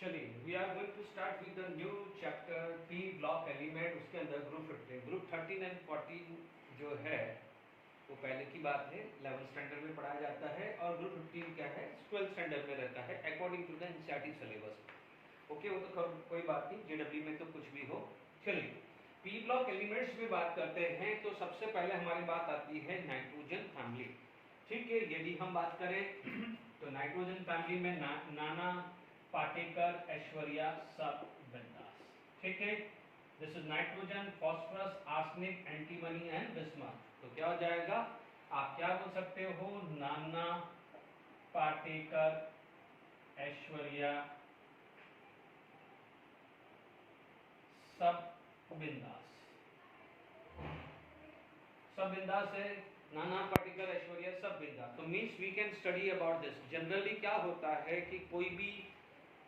चलिए we are going to start with the new chapter P block element. उसके अंदर group 13 and 14 जो है वो पहले की बात है, 11th स्टैंडर्ड में पढ़ाया जाता है, और ग्रुप 15 क्या है 12th स्टैंडर्ड में रहता है according to the NCERT syllabus. Okay, वो तो कोई बात नहीं, जेडब्ल्यू में तो कुछ भी हो। चलिए पी ब्लॉक एलिमेंट्स में बात करते हैं तो सबसे पहले हमारी बात आती है नाइट्रोजन फैमिली। ठीक है, यदि हम बात करें तो नाइट्रोजन फैमिली में नाना पाटेकर, ऐश्वर्या, सब बिंदास। ठीक है, this is nitrogen, phosphorus, arsenic, antimony and bismuth. तो क्या हो जाएगा, आप क्या बोल सकते हो, नाना पाटेकर, ऐश्वर्या, सब बिंदास। सब बिंदास है, नाना पाटेकर, ऐश्वर्या, सब बिंदास। तो means we can study about this. Generally क्या होता है कि कोई भी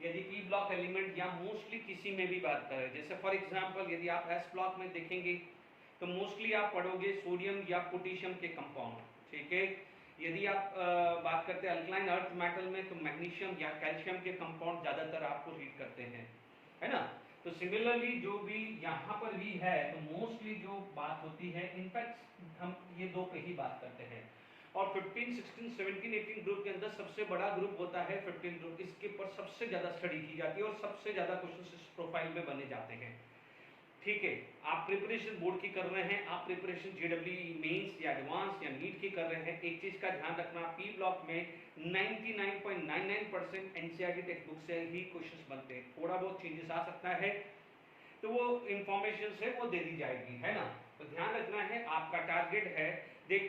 यदि पी ब्लॉक एलिमेंट या मोस्टली किसी में भी बात करें, जैसे फॉर एग्जांपल यदि आप एस ब्लॉक में देखेंगे तो मोस्टली आप पढ़ोगे सोडियम या पोटेशियम के कंपाउंड। ठीक है, यदि आप बात करते हैं अल्कलाइन अर्थ मेटल में तो मैग्नीशियम या कैल्शियम के कंपाउंड ज्यादातर आपको रीड करते हैं, है ना। तो सिमिलरली जो भी यहाँ पर भी है तो मोस्टली जो बात होती है, इनफैक्ट हम ये दो पे ही बात करते हैं। और 15, 16, 17, 18 ग्रुप के अंदर सबसे बड़ा ग्रुप होता है 15 ग्रुप। इसके ऊपर सबसे ज्यादा स्टडी की जाती है और सबसे ज्यादा क्वेश्चन इस प्रोफाइल में बने जाते हैं। ठीक है, आप प्रिपरेशन बोर्ड की कर रहे हैं, आप प्रिपरेशन जेडब्ल्यू मेंस या एडवांस या नीट की कर रहे हैं, एक चीज का ध्यान रखना, पी ब्लॉक में 99.99% एनसीईआरटी टेक्स्ट बुक से ही क्वेश्चंस बनते हैं। थोड़ा बहुत चेंजेस आ सकता है तो वो इंफॉर्मेशन से वो दे दी जाएगी, है ना। तो ध्यान रखना है, आपका टारगेट है देख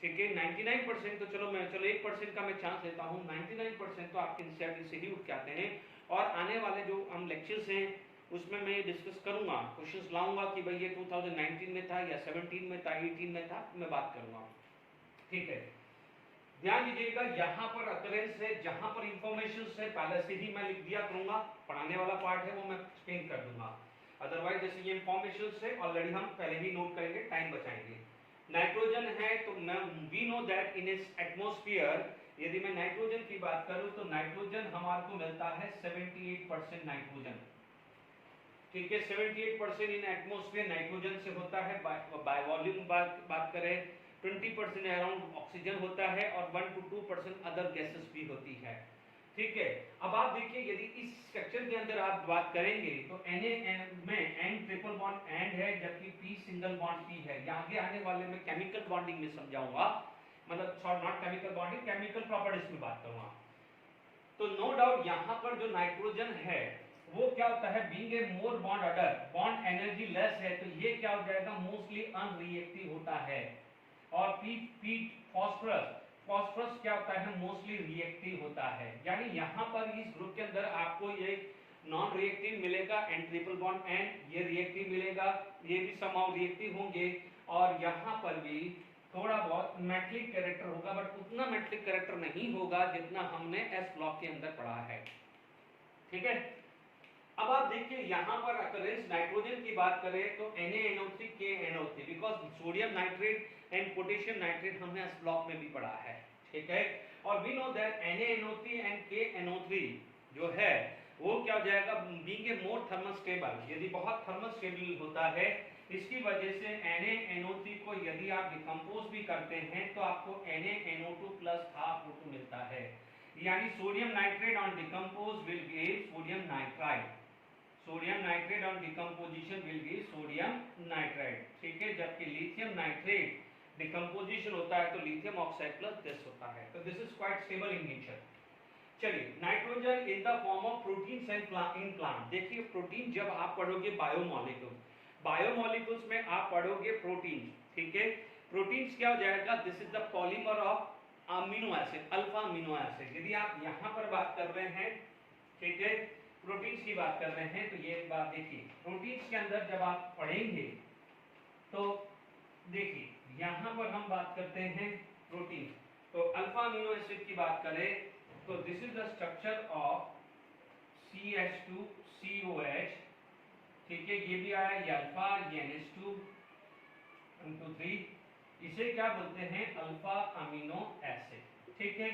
ठीक है 99% तो चलो 1% का मैं चांस लेता हूँ, 99% तो आपके एनसीईआरटी से ही उठ के आते हैं। और आने वाले जो हम लेक्चर्स हैं उसमें मैं डिस्कस करूंगा, क्वेश्चंस लाऊंगा कि भाई ये 2019 में था या 17 में था, 18 में था, मैं बात करूंगा। ठीक है, ध्यान दीजिएगा, यहाँ पर अकरेंस है, जहां पर इंफॉर्मेशन है पहले से ही मैं लिख दिया करूंगा, पढ़ाने वाला पार्ट है वो मैं एक्सप्लेन कर दूंगा। अदरवाइज जैसे ये इंफॉर्मेशन है ऑलरेडी हम पहले ही नोट करेंगे, टाइम बचाएंगे। नाइट्रोजन है तो we know that in its atmosphere, यदि मैं नाइट्रोजन की बात करूं तो नाइट्रोजन हमारे को मिलता है 78% नाइट्रोजन। ठीक है, 78% इन एटमॉस्फेयर नाइट्रोजन से होता है। बाय वॉल्यूम बात करें 20% अराउंड ऑक्सीजन होता है और 1 to 2% अदर गैसेस भी होती है। ठीक है, अब आप देखिए यदि इस स्ट्रक्चर के अंदर आप बात करेंगे तो Na में N ट्रिपल बॉन्ड एंड है, जबकि P सिंगल बॉन्ड P है। यहाँ आगे आने वाले में केमिकल बॉन्डिंग में समझाऊंगा, मतलब sorry not chemical bonding, chemical properties में बात करूंगा। तो नो डाउट यहाँ पर जो नाइट्रोजन है वो क्या होता है, being a more bond order, bond energy less है, तो ये क्या हो जाएगा, मोस्टली अनरिएक्टिव होता है। और पी फॉस्फोरस क्या होता है, मोस्टली रिएक्टिव होता है। यानी यहाँ पर इस ग्रुप के अंदर आपको ये नॉन रिएक्टिव मिलेगा एंड ट्रिपल बॉन्ड एंड ये रिएक्टिव मिलेगा, ये भी समहाउ रिएक्टिव होंगे। और यहाँ पर भी थोड़ा बहुत मेटलिक कैरेक्टर होगा, बट उतना मेटलिक कैरेक्टर नहीं होगा जितना हमने एस ब्लॉक के अंदर पढ़ा है। ठीक है, अब आप देखिए यहाँ पर अकरेंस नाइट्रोजन की बात करें तो NaNO3 KNO3, because sodium nitrate and potassium nitrate हमने इस ब्लॉक में भी पढ़ा है। ठीक है, और we know that NaNO3 and KNO3 जो है वो क्या हो जाएगा, being a more thermal stable, यदि बहुत थर्मल स्टेबल होता है, इसकी वजह से NaNO3 को यदि आप डिकम्पोज भी करते हैं तो आपको NaNO2 प्लस हाफ O2 मिलता है। यानी sodium nitrate on decompose will give sodium nitride, sodium nitrate on decomposition will give sodium nitride. ठीक है, जबकि लिथियम नाइट्रेट डिकम्पोजिशन होता है तो लिथियम ऑक्साइड प्लस दिस होता है। तो this is quite stable in nature. चलिए, nitrogen in the form of proteins and in plant. देखिए प्रोटीन जब आप पढ़ोगे बायोमोलिक्यूल, बायोमोलिक्यूल्स में आप पढ़ोगे प्रोटीन। ठीक है, प्रोटीन्स क्या हो जाएगा, this is the polymer of amino acid, alpha amino acid. यदि आप यहाँ पर बात कर रहे हैं, ठीक है, प्रोटीन्स की बात कर रहे हैं तो ये बात देखिए, प्रोटीन्स के अंदर जब आप पढ़ेंगे तो देखिए यहाँ पर हम बात करते हैं प्रोटीन, तो अल्फा अमीनो एसिड की बात करें तो this is the structure of CH2COH। ठीक है, ये भी आया, ये अल्फा, ये NH2, 1 2 3, इसे क्या बोलते हैं, अल्फा अमीनो एसिड। ठीक है,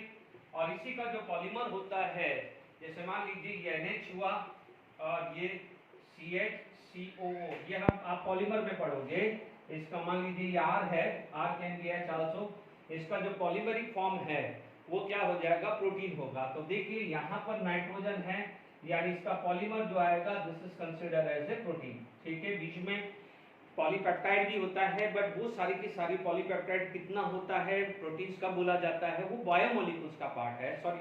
और इसी का जो पॉलीमर होता है जैसे मान लीजिए ये NH हुआ और ये CH-COO, ये हम आप पॉलीमर में पढ़ोगे, इसका मान लीजिए ये R है, R can be H also, इसका जो पॉलीमरिक फॉर्म है वो क्या हो जाएगा, प्रोटीन होगा। तो देखिए यहाँ पर नाइट्रोजन है, यानी इसका पॉलीमर जो आएगा this is considered as a protein. ठीक है, बीच में पॉलीपेप्टाइड भी होता है, बट वो सारी की सारी पॉलीपेप्टाइड कितना होता है, प्रोटीन्स का बोला जाता है, वो बायोमोलिक्यूल्स का पार्ट है, सॉरी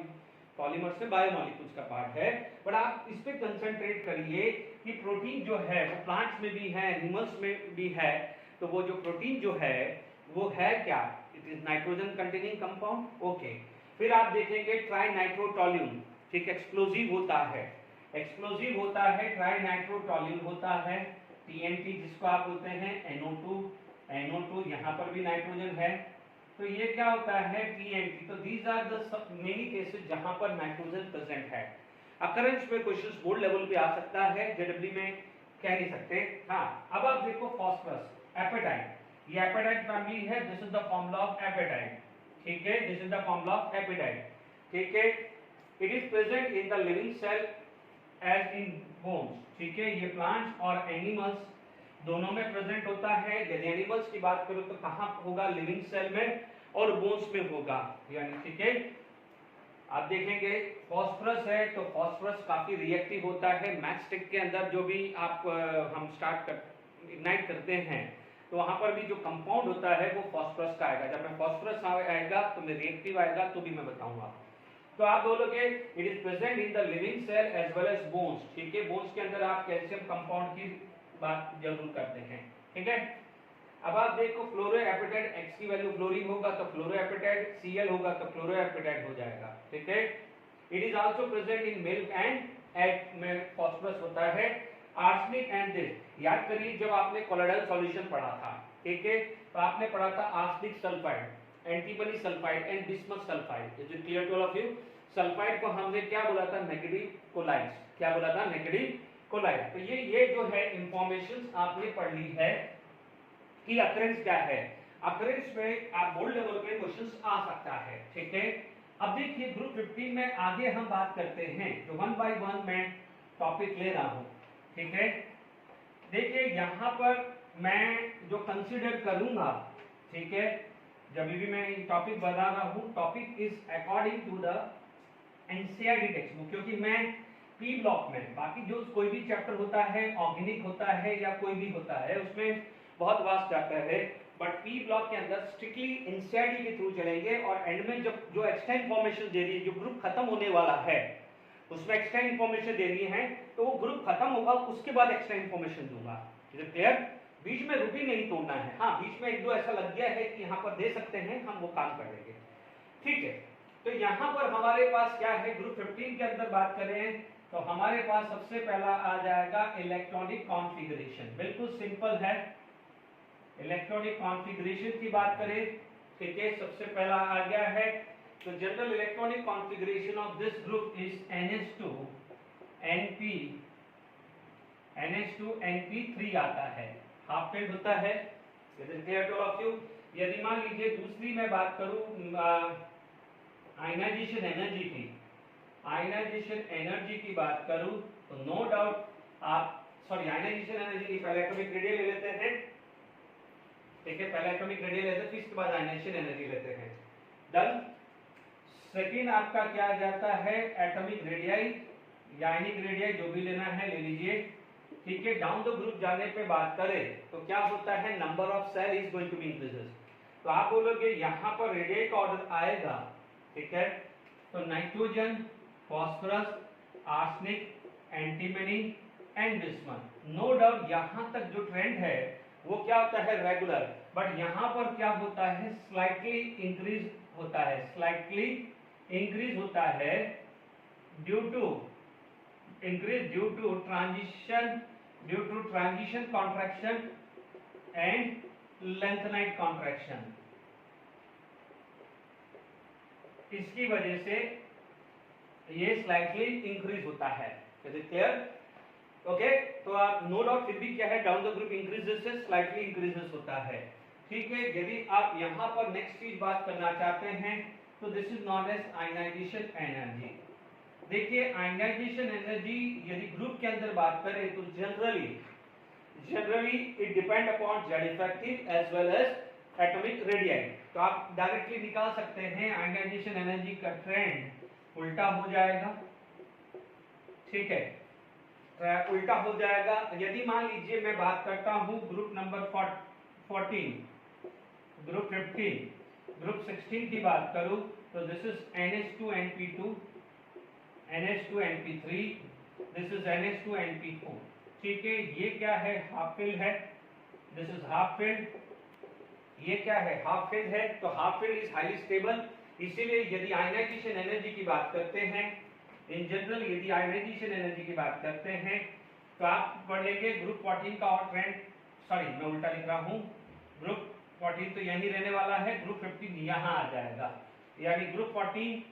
पॉलीमर से बायोमोलिक्यूल्स का पार्ट है। बट आप इस पे कंसंट्रेट करिए कि प्रोटीन जो है वो प्लांट्स में भी है, एनिमल्स में भी है। तो वो जो प्रोटीन जो है वो है क्या, it is nitrogen containing compound. Okay, फिर आप देखेंगे ट्राइनाइट्रोटोल्यून, ठीक, एक्सप्लोजिव होता है, एक्सप्लोजिव होता है, ट्राइनाइट्रोटोल्यून होता है, TNT जिसको आप बोलते हैं, NO2 यहाँ पर भी नाइट्रोजन है, तो ये क्या होता है, TNT। तो these are the many cases जहां पर नाइट्रोजन प्रेजेंट है। अकरेंस में क्वेश्चंस बोर्ड लेवल पे आ सकता है, जेडब्ल्यू में कह नहीं सकते। हाँ, अब आप देखो फॉस्फरस, एपेटाइट, ये एपेटाइट फैमिली है, this is the formula of apatite. ठीक है, this is the formula of apatite. ठीक है, it is present in the living cell as in bones. ठीक है, ये प्लांट्स और एनिमल्स दोनों में प्रेजेंट होता है। यदि एनिमल्स की बात करो तो कहां होगा, लिविंग सेल में और बोन्स में होगा, यानी ठीक है। आप देखेंगे फास्फोरस है, तो फास्फोरस काफी रिएक्टिव होता है। मैच स्टिक के अंदर जो भी आप हम स्टार्ट कर इग्नाइट करते हैं, तो वहां पर भी जो कंपाउंड होता है वो फास्फोरस का आएगा। जब मैं फास्फोरस आएगा तो मैं रिएक्टिव आएगा तो भी मैं बताऊंगा। तो आप बोलोगे it is present in the living cell as well as bones. ठीक है, बोन्स के अंदर आप कैल्शियम कंपाउंड की बात जरूर करते हैं। ठीक है, अब आप देखो फ्लोरोएपेटाइट, X की वैल्यू फ्लोरीन होगा तो फ्लोरोएपेटाइट, Cl होगा तो फ्लोरोएपेटाइट हो जाएगा। ठीक है, it is also present in milk and egg में फास्फोरस होता है। आर्सेनिक एंड दिस, याद करिए जब आपने कोलोइडल सॉल्यूशन पढ़ा था, ठीक है, तो आपने पढ़ा था arsenic sulphide, antimony sulphide and bismuth sulphide. Is it clear to all of you? Sulphide को हमने क्या बोला था, नेगेटिव कोलाइड्स। क्या बोला था, नेगेटिव कोलाइड। तो ये जो है इंफॉर्मेशन आपने पढ़ ली है कि अकरेंस क्या है। अकरेंस में आप बोर्ड लेवल पे क्वेश्चंस आ सकता है। ठीक है, अब देखिए ग्रुप 15 में आगे हम बात करते हैं, जो 1 बाय 1 मैं टॉपिक ले रहा हूं। ठीक है, देखिए यहां पर मैं जो कंसीडर करूंगा, ठीक है, जब भी मैं टॉपिक बता रहा हूं, topic is according to the NCERT textbook, क्योंकि मैं पी ब्लॉक में, बाकी जो कोई भी चैप्टर होता है, ऑर्गेनिक होता है या कोई भी होता है, उसमें बहुत वास्ट चैप्टर है, बट पी ब्लॉक के अंदर स्ट्रिक्टली एनसीईआरटी के थ्रू चलेंगे। और एंड में जब जो एक्स्ट्रा इन्फॉर्मेशन दे रही है, जो ग्रुप खत्म होने वाला है उसमें एक्स्ट्रा इन्फॉर्मेशन दे रही है, तो वो ग्रुप खत्म होगा उसके बाद एक्स्ट्रा इन्फॉर्मेशन दूंगा। Is it clear? बीच में रूटीन नहीं तोड़ना है। हाँ, बीच में एक दो ऐसा लग गया है कि यहाँ पर दे सकते हैं, हम वो काम कर लेंगे। ठीक है, तो यहाँ पर हमारे पास क्या है, ग्रुप 15 के अंदर बात करें तो हमारे पास सबसे पहला आ जाएगा इलेक्ट्रॉनिक कॉन्फ़िगरेशन। बिल्कुल सिंपल है, इलेक्ट्रॉनिक कॉन्फ़िगरेशन की बात करें, ठीक है, सबसे पहला आ गया है। तो general electronic configuration of this group is NH2 NP, NH2 NP3 आता है, हाफ फील्ड होता है। Clear two of you? यदि मान लीजिए दूसरी मैं बात करूं आयनाइजेशन एनर्जी की, आयनाइजेशन एनर्जी की बात करूं तो नो डाउट आप, सॉरी आयनाइजेशन एनर्जी की पहले एटॉमिक रेडियल ले लेते हैं। ठीक है, पहले एटॉमिक रेडियल लेते हैं, फिर इसके बाद आयनाइजेशन एनर्जी लेते हैं। डन। सेकेंड आपका क्या आ जाता है, एटॉमिक रेडियाई या आयनिक रेडियाई, जो भी लेना है ले लीजिए। ठीक है, डाउन द ग्रुप जाने पे बात करें तो क्या होता है, number of cell is going to be increases. तो आप बोलोगे यहां पर रेडियाई का ऑर्डर आएगा, ठीक है, तो nitrogen, phosphorus, arsenic, antimony and bismuth. No doubt यहां तक जो ट्रेंड है वो क्या होता है, रेगुलर, बट यहां पर क्या होता है, स्लाइटली इंक्रीज होता है, स्लाइटली इंक्रीज होता है due to increase due to transition contraction and lanthanide contraction. इसकी वजह से ये स्लाइटली इंक्रीज होता है। Is it clear? ओके, तो आप नो डाउट फिर भी क्या है, डाउन द ग्रुप इंक्रीजेस से स्लाइटली इंक्रीजेस होता है। ठीक है, यदि आप यहां पर नेक्स्ट चीज बात करना चाहते हैं तो this is known as ionisation energy. देखिए आयनाइजेशन एनर्जी यदि ग्रुप के अंदर बात करें तो generally it depend upon z effective as well as atomic radii. तो आप डायरेक्टली निकाल सकते हैं आयनाइजेशन एनर्जी का ट्रेंड उल्टा हो जाएगा, ठीक है, उल्टा हो जाएगा। यदि मान लीजिए मैं बात करता हूं ग्रुप नंबर 14, ग्रुप 15, ग्रुप 16 की बात करूं तो this is NH2NP2, NH2NP3, this is NH2NP4, ठीक है। ये क्या है, हाफ फिल्ड है, दिस इज हाफ फिल्ड, ये क्या है, हाफ फिल्ड है। तो half filled is highly stable, इसीलिए यदि आयनाइजेशन एनर्जी की बात करते हैं, इन जनरल यदि आयनाइजेशन एनर्जी की बात करते हैं तो आप पढ़ लेंगे ग्रुप 14 का और ट्रेंड, सॉरी मैं उल्टा लिख रहा हूं, ग्रुप 14 तो यही रहने वाला है, ग्रुप 15 यहां आ जाएगा, यानी group 14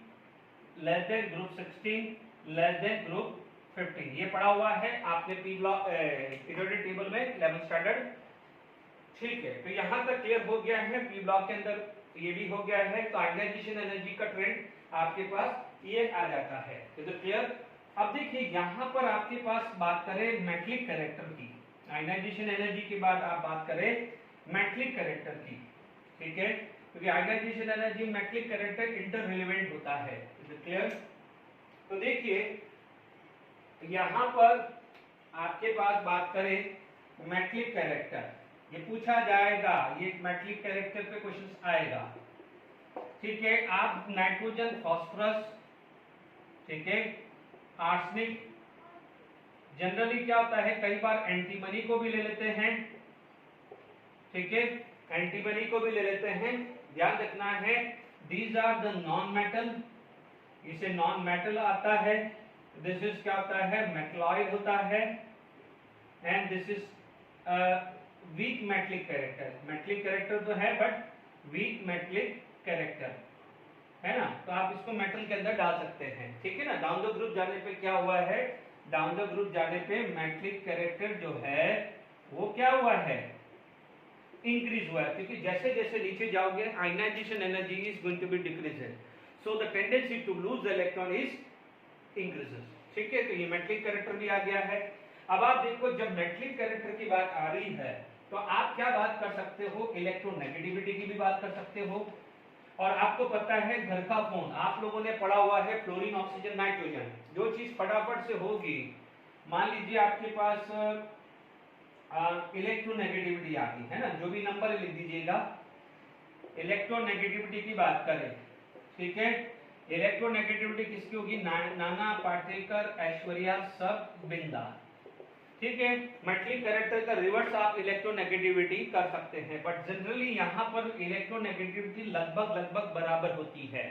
less than group 16 less than group 15। ये पढ़ा हुआ है आपने पी ब्लॉक पीरियोडिक टेबल में 11th स्टैंडर्ड, ठीक है। तो यहां तक क्लियर हो गया है, पी ब्लॉक के अंदर ये भी हो गया है। तो आयनाइजेशन एनर्जी का ट्रेंड आपके पास ये आ जाता है, तो क्लियर। अब देखिए यहां पर आपके पास बात करें मेटलिक कैरेक्टर की, आयनाइजेशन एनर्जी के बाद आप बात करें मेटलिक कैरेक्टर की, ठीक है, क्योंकि ionisation energy metallic character inter relevant होता है, क्लियर। तो देखिए यहां पर आपके पास बात करें मेटलिक कैरेक्टर, ये पूछा जाएगा, ये मेटलिक कैरेक्टर पे क्वेश्चन आएगा, ठीक है। आप नाइट्रोजन, फास्फोरस, ठीक है, आर्सेनिक, जनरली क्या होता है कई बार एंटीमनी को भी ले लेते हैं, ठीक है, एंटीमनी को भी ले लेते हैं। ध्यान रखना है these are the non metal, इसे नॉन मेटल आता है, दिस इज क्या होता है, मेटलॉइड होता है, and this is weak metallic character, metallic character तो है बट वीक मेटलिक कैरेक्टर है ना। तो आप इसको मेटल के अंदर डाल सकते हैं, ठीक है ना। डाउन द ग्रुप जाने पे क्या हुआ है, डाउन द ग्रुप जाने पे मेटलिक कैरेक्टर जो है वो क्या हुआ है, इंक्रीज हुआ है, क्योंकि जैसे जैसे नीचे जाओगे ionisation energy is going to be decreased, so the tendency to lose the electron is increases, ठीक है। तो ये मेटलिक कैरेक्टर भी आ गया है। अब आप देखो जब मेटलिक कैरेक्टर की बात आ रही है तो आप क्या बात कर सकते हो, इलेक्ट्रोनेगेटिविटी की भी बात कर सकते हो। और आपको पता है घर का फोन आप लोगों ने पढ़ा हुआ है, फ्लोरीन, ऑक्सीजन, नाइट्रोजन, जो चीज फटाफट से होगी, मान लीजिए आपके पास इलेक्ट्रोनेगेटिविटी आ गई है ना, जो भी नंबर लिख दीजिएगा, इलेक्ट्रोनेगेटिविटी की बात करें, ठीक है। इलेक्ट्रोनेगेटिविटी किसकी होगी, नाना पाटेकर, ऐश्वर्या, सब, बिंदा, ठीक है। मेटलिक कैरेक्टर का रिवर्स आप इलेक्ट्रोनेगेटिविटी कर सकते हैं, बट जनरली यहाँ पर इलेक्ट्रोनेगेटिविटी लगभग बराबर होती है।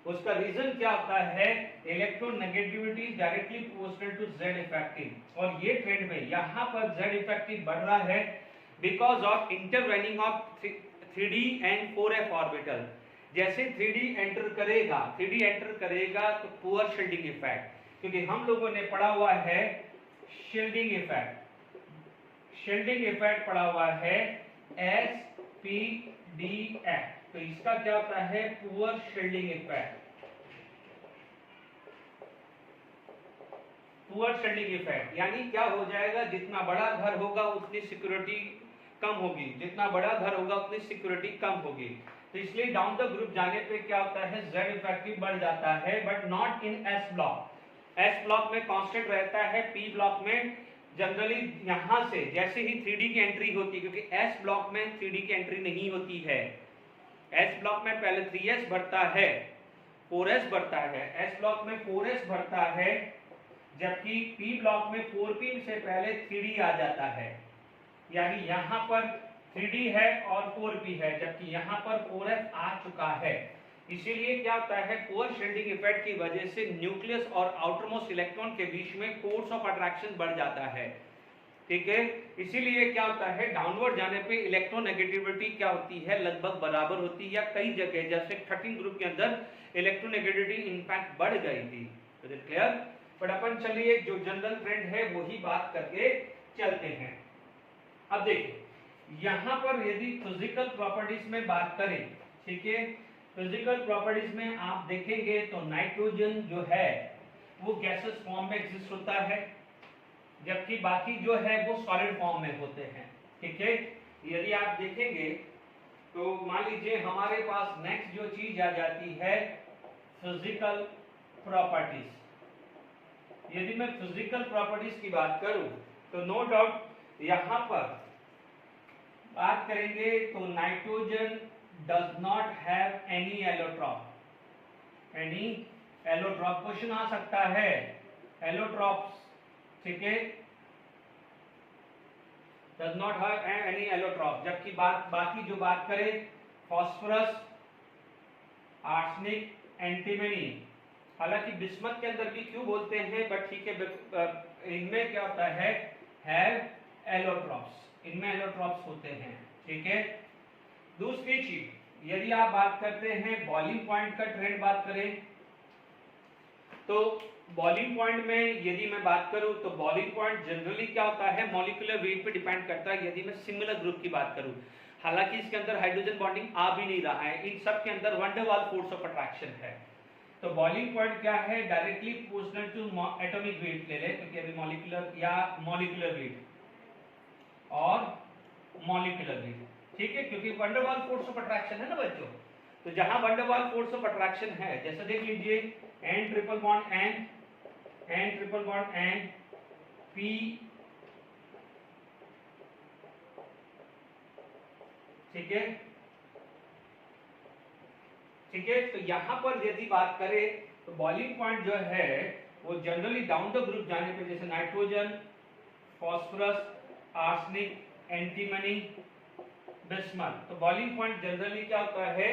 उसका रीजन क्या होता है, electronegativity directly proportional to z effective, और ये ट्रेंड में यहाँ पर जेड इफेक्टिव बढ़ रहा है because of intervening of 3d and 4f orbital. जैसे 3d एंटर करेगा तो पुअर शील्डिंग इफेक्ट, क्योंकि हम लोगों ने पढ़ा हुआ है शील्डिंग इफेक्ट पढ़ा हुआ है SPDF, तो इसका क्या होता है, पुअर शील्डिंग इफेक्ट, यानी क्या हो जाएगा, जितना बड़ा घर होगा उतनी सिक्योरिटी कम होगी, जितना बड़ा घर होगा उतनी सिक्योरिटी कम होगी। तो इसलिए डाउन द ग्रुप जाने पे क्या होता है, जेड इफेक्टिव बढ़ जाता है, but not in S block. S block में कांस्टेंट रहता है, पी ब्लॉक में जनरली यहां से जैसे ही 3d की एंट्री होती है, क्योंकि एस ब्लॉक में 3d की एंट्री नहीं होती है, एस ब्लॉक में पहले 3s बढ़ता है, 4s बढ़ता है, एस ब्लॉक में 4s बढ़ता है, जबकि पी ब्लॉक में 4p से पहले 3d आ जाता है, यानी यहां पर 3d है और 4p है, जबकि यहां पर 4f आ चुका है। इसीलिए क्या होता है, पुअर शील्डिंग इफेक्ट की वजह से न्यूक्लियस और आउटरमोस्ट इलेक्ट्रॉन के बीच में फोर्स ऑफ अट्रैक्शन बढ़ जाता है, ठीक है। इसीलिए क्या होता है, डाउनवर्ड जाने पे इलेक्ट्रोनेगेटिविटी क्या होती है, लगभग बराबर होती है, या कई जगह जैसे 13 ग्रुप के अंदर इलेक्ट्रोनेगेटिविटी इनफैक्ट बढ़ गई थी, क्लियर। बट अपन चलिए जो जनरल ट्रेंड है वही बात करके चलते हैं। अब देखिए यहां पर यदि फिजिकल प्रॉपर्टीज में बात करें, ठीक है, फिजिकल प्रॉपर्टीज में आप देखेंगे तो नाइट्रोजन जो है वो गैसेस फॉर्म में एग्जिस्ट होता है, जबकि बाकी जो है वो सॉलिड फॉर्म में होते हैं। ठीक है, यदि आप देखेंगे तो मान लीजिए हमारे पास नेक्स्ट जो चीज आ जाती है फिजिकल प्रॉपर्टीज। यदि मैं फिजिकल प्रॉपर्टीज की बात करूं तो नो डाउट यहां पर बात करेंगे तो nitrogen does not have any allotrope. Any allotrope question आ सकता है, एलोट्रॉप्स, ठीक है, does not have any allotrope. जबकि बाकी जो बात करें फास्फोरस, आर्सेनिक, एंटीमनी, हालांकि बिस्मथ के अंदर भी क्यों बोलते हैं, बट ठीक है, इनमें क्या होता है एलोट्रॉप्स, इनमें एलोट्रॉप्स होते हैं। ठीक है, दूसरी चीज यदि आप बात करते हैं बॉइलिंग पॉइंट का ट्रेंड बात करें तो बॉइलिंग पॉइंट में यदि मैं बात करूं तो बॉइलिंग पॉइंट जनरली क्या होता है मॉलिक्यूलर वेट पे डिपेंड करता है। यदि मैं सिमिलर ग्रुप की बात करूं, हालांकि इसके अंदर हाइड्रोजन बॉन्डिंग आ भी नहीं रहा है, इन सब के अंदर van der Waal force of attraction है। तो बॉइलिंग पॉइंट क्या है, directly proportional to atomic weight ले लें, क्योंकि अभी मॉलिक्यूलर या मॉलिक्यूलर वेट और मॉलिक्यूलर वेट, ठीक है, क्योंकि van der Waal force of attraction है ना बच्चों। तो जहां van der Waal force of attraction है, जैसे देख लीजिए N triple bond N, N triple bond N, P, ठीक है, ठीक है। तो यहां पर यदि बात करें तो बॉइलिंग पॉइंट जो है वो जनरली डाउन द ग्रुप जाने पे, जैसे nitrogen, phosphorus, arsenic, antimony, bismuth, तो बॉइलिंग पॉइंट जनरली क्या होता है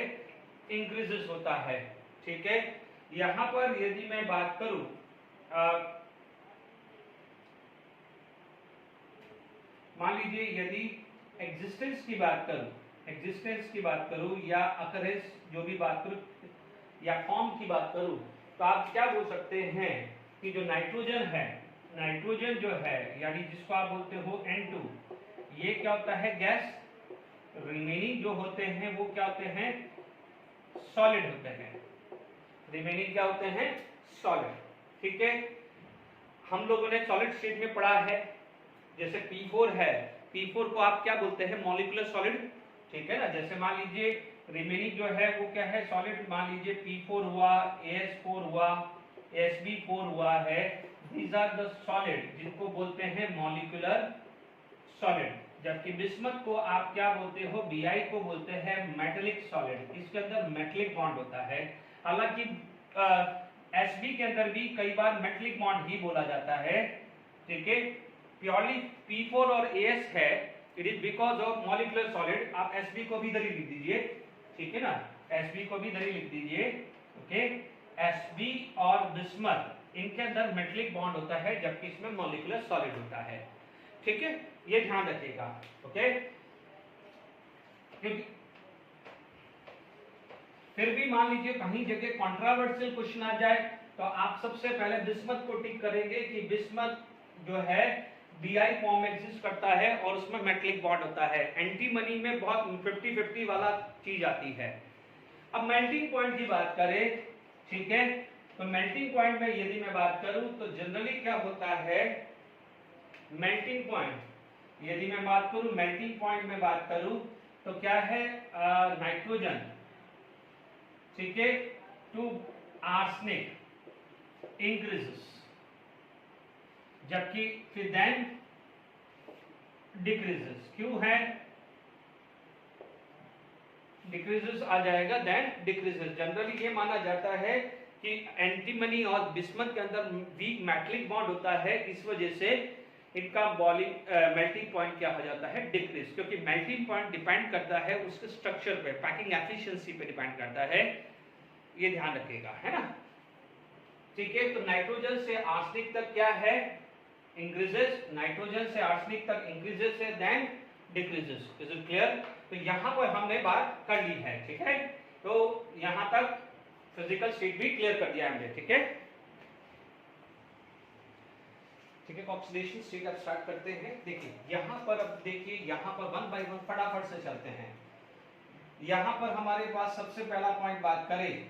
इंक्रीजेस होता है। ठीक है, यहां पर यदि मैं बात करूं मान लीजिए यदि एग्जिस्टेंस की बात करूं, एग्जिस्टेंस की बात करूं या अकरेंस जो भी बात करूं या फॉर्म की बात करूं, तो आप क्या बोल सकते हैं कि जो नाइट्रोजन है, नाइट्रोजन जो है यानी जिसको आप बोलते हो N2, ये क्या होता है गैस, रिमेनिंग जो होते हैं वो क्या होते हैं सॉलिड होते हैं, रिमेनिंग क्या होते हैं सॉलिड। ठीक है, हम लोगों ने सॉलिड स्टेट में पढ़ा है, जैसे P4 है, P4 को आप क्या बोलते हैं मॉलिक्यूलर सॉलिड, ठीक है ना। जैसे मान लीजिए रिमेनिंग जो है वो क्या है सॉलिड, मान लीजिए P4 हुआ, AS4 हुआ, SB4 हुआ है, दीज आर द सॉलिड जिनको बोलते हैं मॉलिक्यूलर सॉलिड। जबकि बिस्मथ को आप क्या बोलते हो, Bi को बोलते हैं मेटेलिक सॉलिड, इसके अंदर मेटेलिक बॉन्ड होता है। हालांकि Sb के अंदर भी कई बार मेटेलिक बॉन्ड ही बोला जाता है। ठीक है, प्योरली P4 और AS है, it is because of molecular solid. आप Sb को भी इधर ही लिख दीजिए, ठीक है ना, Sb को भी इधर ही लिख दीजिए। ओके, Sb और बिस्मथ इनके अंदर मेटेलिक बॉन्ड होता है, जबकि इसमें मॉलिक्यूलर सॉलिड होता है। ठीक है, ये ध्यान रखिएगा। ओके, फिर भी मान लीजिए कहीं जगह कंट्रोवर्शियल क्वेश्चन आ जाए तो आप सबसे पहले बिस्मथ को टिक करेंगे कि बिस्मथ जो है Bi फॉर्म में एग्जिस्ट करता है और उसमें मेटेलिक बॉन्ड होता है। एंटीमनी में बहुत 50-50 वाला चीज आती है। अब मेल्टिंग पॉइंट की बात करें, ठीक है, तो मेल्टिंग पॉइंट में यदि मैं बात करूं तो जनरली क्या होता है मेल्टिंग पॉइंट, यदि मैं बात करूं मेल्टिंग पॉइंट में बात करूं तो क्या है नाइट्रोजन, ठीक है, टू आर्सेनिक इंक्रीजेस, जबकि फिर देन डिक्रीजेस। क्यों है डिक्रीजेस आ जाएगा, देन डिक्रीजेस। जनरली ये माना जाता है कि एंटीमनी और बिस्मथ के अंदर वीक मेटेलिक बॉन्ड होता है, इस वजह से इनका मेल्टिंग पॉइंट क्या हो जाता है डिक्रीज, क्योंकि मेल्टिंग पॉइंट डिपेंड करता है उसके स्ट्रक्चर पे, पैकिंग एफिशिएंसी पे डिपेंड करता है, ये ध्यान रखिएगा, है ना। ठीक है, तो नाइट्रोजन से आर्सेनिक तक क्या है इंक्रीजेस, नाइट्रोजन से आर्सेनिक तक इंक्रीजेस है, then decreases. Is it clear? तो यहां पर हमने बात कर ली है, ठीक है, तो यहां तक फिजिकल स्टेट भी क्लियर कर दिया हमने, ठीक है। ठीक है, ऑक्सीडेशन स्टेट अब स्टार्ट करते हैं। देखिए यहां पर, अब देखिए यहां पर वन बाय वन फटाफट से चलते हैं। यहां पर हमारे पास सबसे पहला पॉइंट बात करें,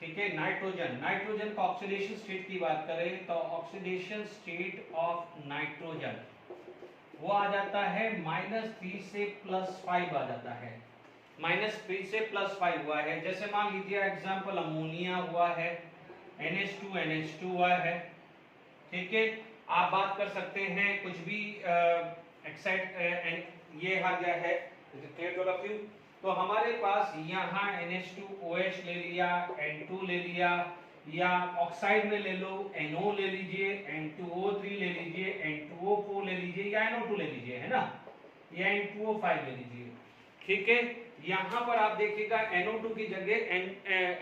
ठीक है। नाइट्रोजन, नाइट्रोजन का ऑक्सीडेशन स्टेट की बात करें तो ऑक्सीडेशन स्टेट ऑफ नाइट्रोजन वो आ जाता है -3 से +5 आ जाता है। -3 से +5 हुआ है। जैसे मान लीजिए एग्जांपल अमोनिया हुआ है, NH2 हुआ है, ठीक है। आप बात कर सकते हैं कुछ भी ये आ गया है तो हमारे पास यहाँ NH2OH ले लिया, N2 ले लिया, या ऑक्साइड में ले लो NO ले लीजिए, N2O3 ले लीजिए, N2O4 ले लीजिए, या NO2 ले लीजिए, है ना, या N2O5 ले लीजिए, ठीक है। यहाँ पर आप देखिएगा NO2 की जगह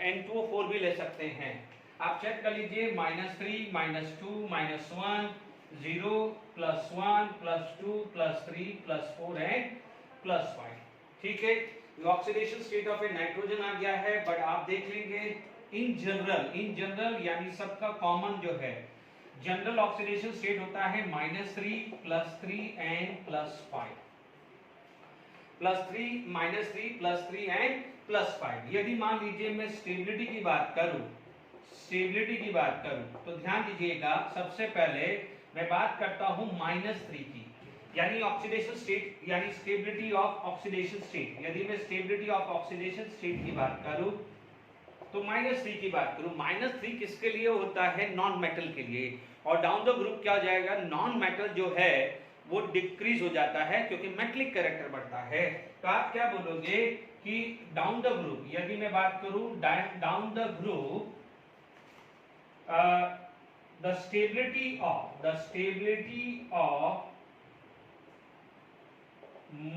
N2O4 भी ले सकते हैं। आप चेक कर लीजिए -3 -2 -1 0 +1 +2 +3 +4 एंड +5, ठीक है। Oxidation state of a nitrogen आ गया है। बट आप देख लेंगे इन जनरल यानी सबका कॉमन जो है जनरल ऑक्सीडेशन स्टेट होता है -3 +3 एंड +5, -3 एंड +5। यदि मान लीजिए मैं स्टेबिलिटी की बात करूं तो ध्यान दीजिएगा, सबसे पहले मैं बात करता हूं -3 की, यानी ऑक्सीडेशन स्टेट यानी स्टेबिलिटी ऑफ ऑक्सीडेशन स्टेट। यदि मैं स्टेबिलिटी ऑफ ऑक्सीडेशन स्टेट की बात करूं तो -3 की बात करूं, -3 किसके लिए होता है? नॉन मेटल के लिए। और डाउन द ग्रुप क्या हो जाएगा? नॉन मेटल जो है वो डिक्रीज हो जाता है क्योंकि मेटलिक कैरेक्टर बढ़ता है। तो आप क्या बोलोगे कि डाउन द ग्रुप, यदि मैं बात करूं down the group the stability of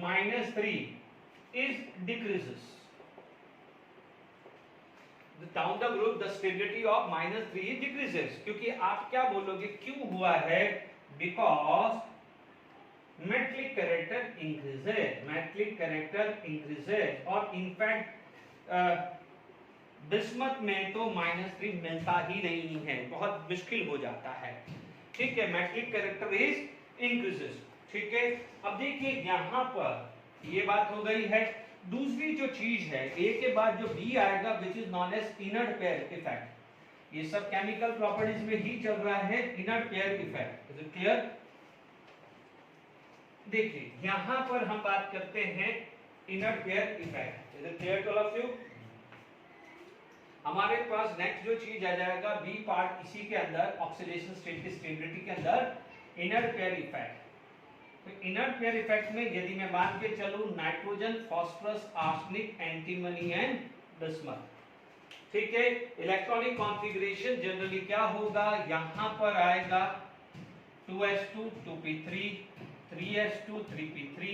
-3 is decreases. Down the group the stability of -3 decreases. क्योंकि आप क्या बोलोगे क्यों हुआ है? Because metallic character increases और in fact बिस्मथ में तो -3 मिलता ही नहीं है, बहुत मुश्किल हो जाता है, ठीक है। मेटलिक कैरेक्टर इज इंक्रीजेस, ठीक है। अब देखिए यहाँ पर ये बात हो गई है। दूसरी जो चीज है, ए के बाद जो बी आएगा which is known as inert pair effect. ये सब केमिकल प्रॉपर्टीज में ही चल रहा है, inert pair effect. Is it clear? देखिए यहाँ पर हम बात करते हैं inert pair effect. Is it clear to all of you? हमारे पास नेक्स्ट जो चीज आ जाएगा बी पार्ट, इसी के अंदर ऑक्सीडेशन स्टेट की स्टेबिलिटी के अंदर इनर्ट पेयर इफेक्ट। तो इनर्ट पेयर इफेक्ट में यदि मैं मान के चलूं nitrogen, phosphorus, arsenic, antimony and bismuth, ठीक है। इलेक्ट्रॉनिक कॉन्फ़िगरेशन जनरली क्या होगा? यहाँ पर आएगा 2s2 2p3, 3s2 3p3,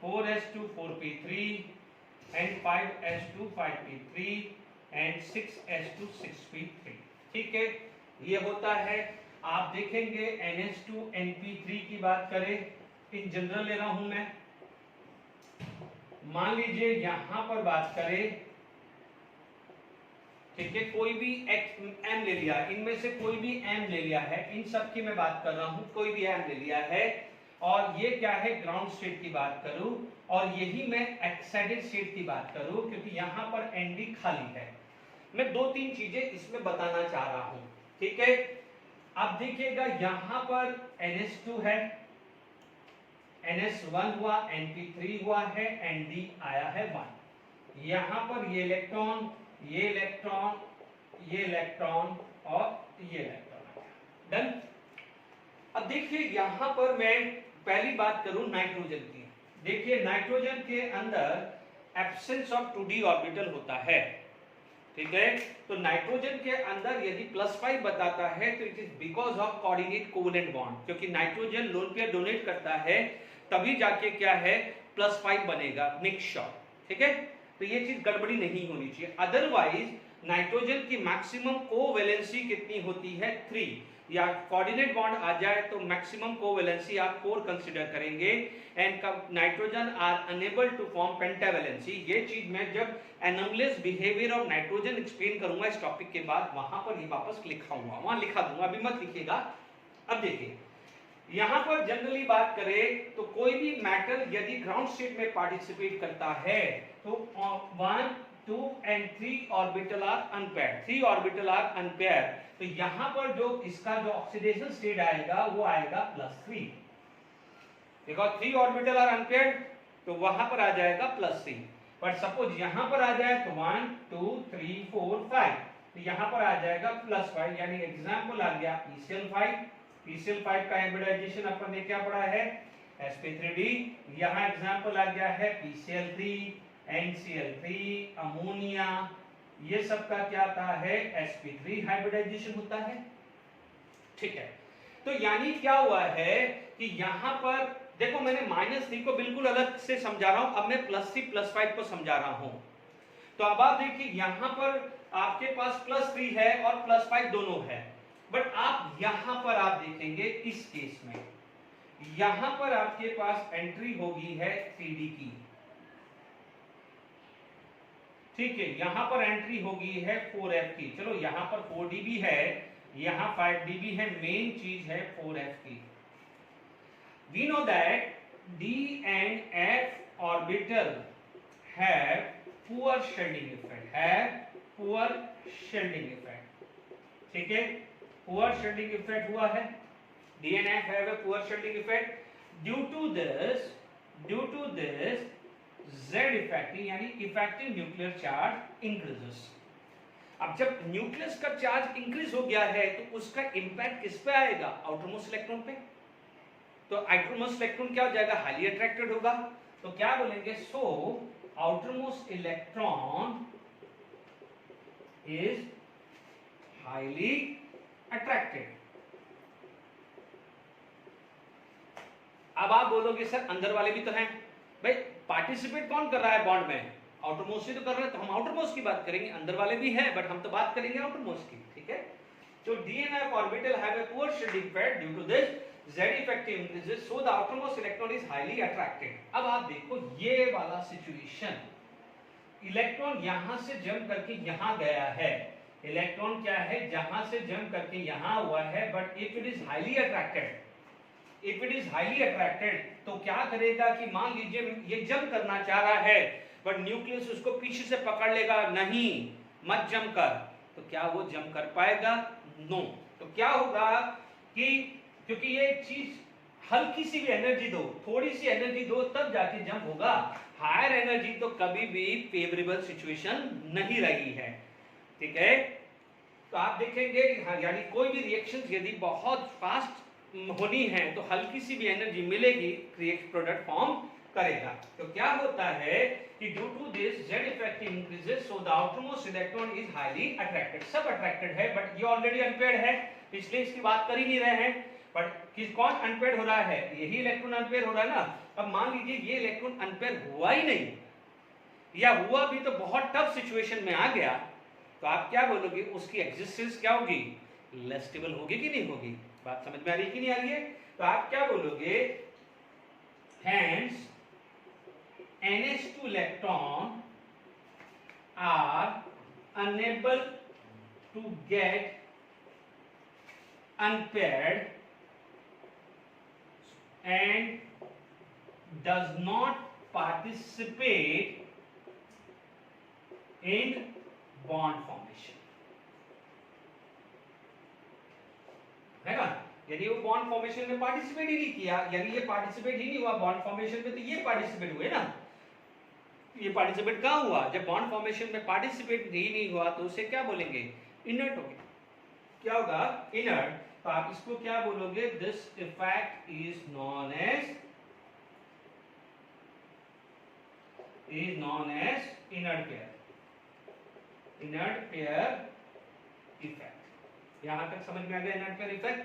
4s2 4p3 and 5s2 5p3 and 6s2 6p3, ठीक है। ये होता है। आप देखेंगे NH2 NP3 की बात करें, इन जनरल ले रहा हूं मैं। मान लीजिए यहां पर बात करें, ठीक है, कोई भी M ले लिया, इनमें से कोई भी M ले लिया है, इन सब की मैं बात कर रहा हूं, कोई भी M ले लिया है। और ये क्या है? ग्राउंड स्टेट की बात करूं, और यही मैं एक्साइटेड स्टेट की बात करूं, क्योंकि यहां पर ND खाली है। मैं 2-3 चीजें इसमें बताना चाह रहा हूं, ठीक है। अब देखिएगा यहां पर NH2 है, NS1 हुआ, NP3 हुआ है, ND आया है 1। यहां पर ये इलेक्ट्रॉन, ये इलेक्ट्रॉन, ये इलेक्ट्रॉन और ये इलेक्ट्रॉन, डन। अब देखिए यहां पर मैं पहली बात करूं नाइट्रोजन की। देखिए नाइट्रोजन के अंदर एब्सेंस ऑफ 2d ऑर्बिटल होता है, ठीक है। तो नाइट्रोजन के अंदर यदि +5 बताता है तो it is because of coordinate covalent bond, क्योंकि नाइट्रोजन लोन पेयर डोनेट करता है तभी जाके क्या है +5 बनेगा मिक्स शॉट, ठीक है। तो ये चीज गड़बड़ी नहीं होनी चाहिए। अदरवाइज नाइट्रोजन की मैक्सिमम कोवैलेंसी कितनी होती है? 3, या कोऑर्डिनेट बॉन्ड आ जाए तो मैक्सिमम कोवैलेंसी आप 4 कंसीडर करेंगे। And nitrogen are unable to form pentavalency. ये चीज मैं जब anomalous behaviour of nitrogen explain करूंगा इस टॉपिक के बाद, वहां पर ये वापस लिखाऊंगा, वहां लिखा दूंगा, अभी मत लिखिएगा। अब देखिए यहां पर जनरली बात करें तो कोई भी मेटल यदि ग्राउंड स्टेट में पार्टिसिपेट करता है तो 1 2 and 3 orbital are unpaired, 3 orbital are unpaired, तो यहां पर जो इसका जो ऑक्सीडेशन स्टेट आएगा वो आएगा +3, बिकॉज 3 ऑर्बिटल आर अनपेयर्ड, तो वहां पर आ जाएगा +3। बट सपोज यहां पर आ जाए तो 1 2 3 4 5, तो यहां पर आ जाएगा +5, यानी एग्जांपल आ गया PCl5। PCl5 का हाइब्रिडाइजेशन अपन ने क्या पढ़ा है, sp3d। यहां एग्जांपल आ गया है PCl3, NCl3, अमोनिया, ये सब का क्या आता है, sp3 हाइब्रिडाइजेशन होता है। ठीक है, तो यानी क्या हुआ है कि यहां पर देखो मैंने -3 को बिल्कुल अलग से समझा रहा हूं, अब मैं +3 +5 को समझा रहा हूं। तो अब आप देखिए यहां पर आपके पास +3 है और +5 दोनों है, बट आप यहां पर आप देखेंगे इस केस में यहां पर आपके पास एंट्री होगी है 3d की, ठीक है, यहां पर एंट्री होगी है 4f की। चलो यहां पर 4d भी है, यहां 5d भी है, मेन चीज है 4f की। We know that d and f orbital have poor shielding effect, ठीक है, poor shielding effect हुआ है, d and f have a poor shielding effect, due to this z effective यानी effective nuclear charge increases। अब जब nucleus का charge increase हो गया है तो उसका इंपैक्ट किस पे आएगा, आउटरमोस्ट इलेक्ट्रॉन पे। तो आउटरमोस्ट इलेक्ट्रॉन क्या हो जाएगा, हाईली अट्रैक्टेड होगा। तो क्या बोलेंगे, so outermost electron is highly attracted. अब आप बोलोगे सर अंदर वाले भी तो हैं, भाई पार्टिसिपेट कौन कर रहा है बॉन्ड में, आउटरमोस्ट ही तो कर रहे हैं, तो हम आउटरमोस्ट की बात करेंगे, अंदर वाले भी हैं बट हम तो बात करेंगे आउटरमोस्ट की। ठीक है, तो d and f orbital have a poor shielding effect, due to this z effective increases, so the outermost electron is highly attracted। अब आप देखो ये वाला सिचुएशन, इलेक्ट्रॉन यहां से जंप करके यहां गया है, इलेक्ट्रॉन क्या है जहां से जंप करके यहां हुआ है, but if it is highly attracted, तो क्या करेगा कि मान लीजिए ये जंप करना चाह रहा है बट न्यूक्लियस उसको पीछे से पकड़ लेगा, नहीं मत जंप कर, तो क्या वो जंप कर पाएगा, नो। तो क्या होगा कि क्योंकि ये चीज हल्की सी भी एनर्जी दो, थोड़ी सी एनर्जी दो तब जाके जंप होगा, हायर एनर्जी तो कभी भी फेवरेबल सिचुएशन नहीं रही है। ठीक है, तो आप देखेंगे यानी कोई भी रिएक्शन यदि बहुत फास्ट होनी है तो हल्की सी भी एनर्जी मिलेगी, क्रिएट प्रोडक्ट फॉर्म करेगा। तो क्या होता है कि due to this z effective increases, so the outermost electron is highly attracted। सब अट्रैक्टेड है बट ये ऑलरेडी अनपेयर्ड है, इसलिए इसकी बात कर ही नहीं रहे हैं। बट कौन अनपेयर्ड हो रहा है, यही इलेक्ट्रॉन अनपेयर हो रहा है ना। अब मान लीजिए ये इलेक्ट्रॉन अनपेयर हुआ ही नहीं, या हुआ भी तो बहुत टफ सिचुएशन में आ गया, तो आप क्या बोलोगे, उसकी एग्जिस्टेंस क्या होगी, लेस स्टेबल होगी कि नहीं होगी। बात समझ में आ रही है कि नहीं आ रही है। तो आप क्या बोलोगे, hence NH2 electron are unable to get unpaired and does not participate in bond formation, है ना। यदि वो बॉन्ड फॉर्मेशन में पार्टिसिपेट ही नहीं किया, यानी ये पार्टिसिपेट ही नहीं हुआ बॉन्ड फॉर्मेशन में, तो ये पार्टिसिपेट हुए ना, ये पार्टिसिपेट कहां हुआ, जब बॉन्ड फॉर्मेशन में पार्टिसिपेट ही नहीं हुआ तो उसे क्या बोलेंगे, इनर्ट हो गया। क्या होगा, इनर्ट। तो आप इसको क्या बोलोगे, this effect is known as inert pair effect. यहां तक समझ में आ गया इनर्ट पेयर इफेक्ट।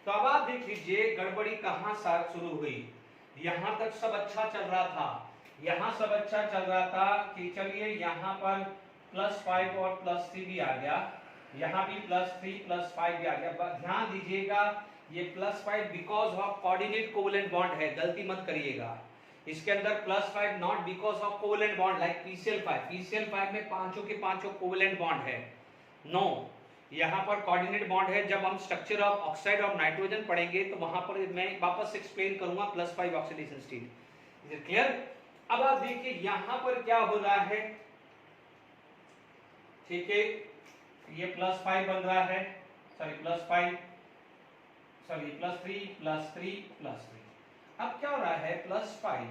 तो अब आप देख लीजिए गड़बड़ी कहां शुरू हुई, यहां तक सब अच्छा चल रहा था, यहां सब अच्छा चल रहा था कि चलिए यहां पर +5 और +3 भी आ गया, यहां भी +3 +5 भी आ गया। ध्यान दीजिएगा ये +5 because of coordinate covalent bond है, गलती मत करिएगा। इसके अंदर +5 not because of covalent bond like PCl5 में पांचों के पांचों कोवेलेंट बॉन्ड है, नो। यहाँ पर कोऑर्डिनेट बॉन्ड है। जब हम structure of oxide of nitrogen पढ़ेंगे तो वहां पर मैं वापस एक्सप्लेन करूंगा +5 oxidation state. Is it clear. अब आप देखिए यहां पर क्या हो रहा है, ठीक है, ये +5 बन रहा है, सॉरी +5, सॉरी +3 अब क्या हो रहा है, +5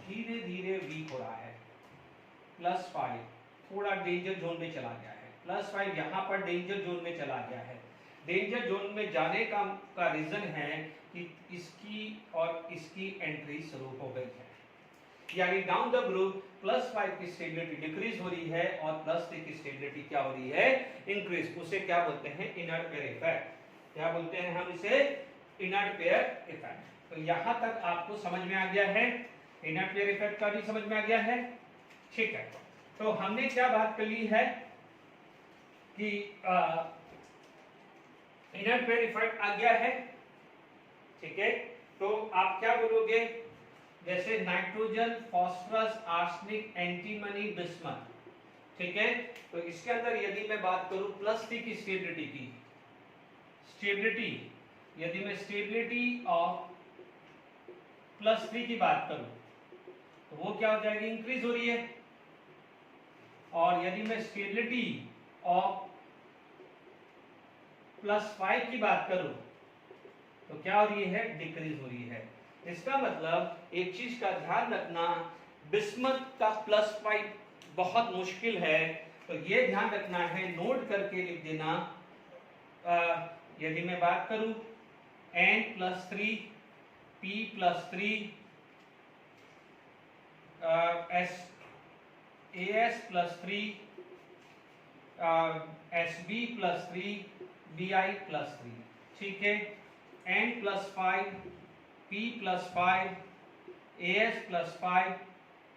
धीरे धीरे वीक हो रहा है, +5 थोड़ा डेंजर जोन में चला गया है, +5 यहाँ पर डेंजर जोन में चला गया है। डेंजर जोन में जाने का रीजन है कि इसकी और इसकी एंट्री शुरू हो गई है, यानी डाउन द ग्रुप +5 की स्टेबिलिटी डिक्रीज हो रही है और +3 की स्टेबिलिटी क्या हो रही है, इंक्रीज। उसे क्या बोलते हैं, इनर्ट पेयर इफेक्ट। क्या बोलते हैं हम इसे, इनर्ट पेयर इफेक्ट। तो यहां तक आपको समझ में आ गया है, इनर्ट पेयर इफेक्ट का भी समझ में आ गया है, ठीक है। तो हमने क्या बात कर ली है कि इनर्ट पेयर इफेक्ट आ गया है, ठीक है। तो आप क्या बोलोगे, जैसे nitrogen, phosphorus, arsenic, antimony, bismuth, ठीक है। तो इसके अंदर यदि मैं बात करूं +3 की स्टेबिलिटी की, स्टेबिलिटी यदि मैं स्टेबिलिटी ऑफ +3 की बात करूं तो वो क्या हो जाएगी, इंक्रीज हो रही है। और यदि मैं स्टेबिलिटी ऑफ +5 की बात करूं तो क्या हो रही है, डिक्रीज हो रही है। इसका मतलब एक चीज का ध्यान रखना, बिस्मथ का +5 बहुत मुश्किल है, तो ये ध्यान रखना है, नोट करके लिख देना। यदि मैं बात करूं N+3, P+3, AS+3, SB+3, Bi+3, ठीक है। N+5, P+5, AS+5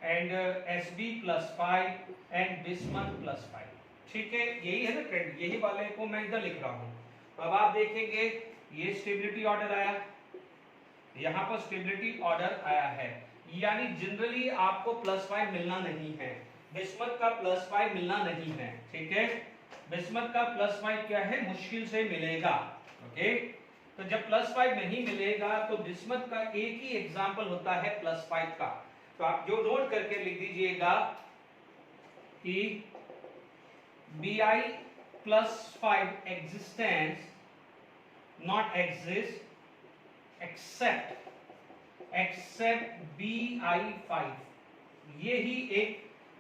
and SB+5 and बिस्मथ+5, ठीक है। यही है ना ट्रेंड, यही वाले को मैं इधर लिख रहा हूं। अब आप देखेंगे ये स्टेबिलिटी ऑर्डर आया, यहां पर स्टेबिलिटी ऑर्डर आया है, यानी जनरली आपको +5 मिलना नहीं है, बिस्मथ का +5 मिलना नहीं है, ठीक है। बिस्मथ का +5 क्या है, मुश्किल से मिलेगा, ओके। तो जब +5 नहीं मिलेगा तो बिस्मथ का एक ही एग्जाम्पल होता है +5 का। तो आप जो नोट करके लिख दीजिएगा कि Bi+5 existence not exist except Bi5, ये ही एक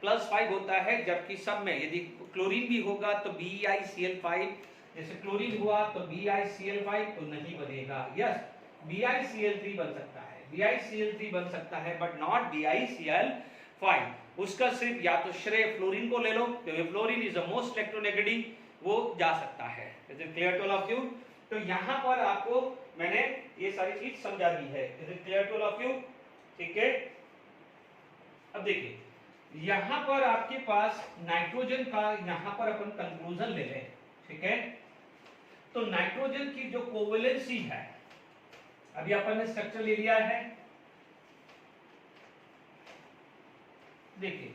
+5 होता है, जबकि सब में यदि क्लोरीन भी होगा तो BiCl5, जैसे क्लोरीन हुआ तो BiCl5 तो नहीं बनेगा, यस BiCl3 बन सकता है, BiCl3 बन सकता है बट नॉट BiCl5। उसका सिर्फ या तो श्रेय फ्लोरीन को ले लो, क्योंकि fluorine is the most electronegative, वो जा सकता है। Is it clear to all of you? तो यहां पर आपको मैंने ये सारी चीज समझा दी है। Is it clear to all of you? ठीक है। अब देखिए यहां पर आपके पास नाइट्रोजन का, यहां पर अपन कंक्लूजन ले लें, ठीक है। तो नाइट्रोजन की जो कोवेलेंसी है, अभी अपन ने स्ट्रक्चर ले लिया है, देखिए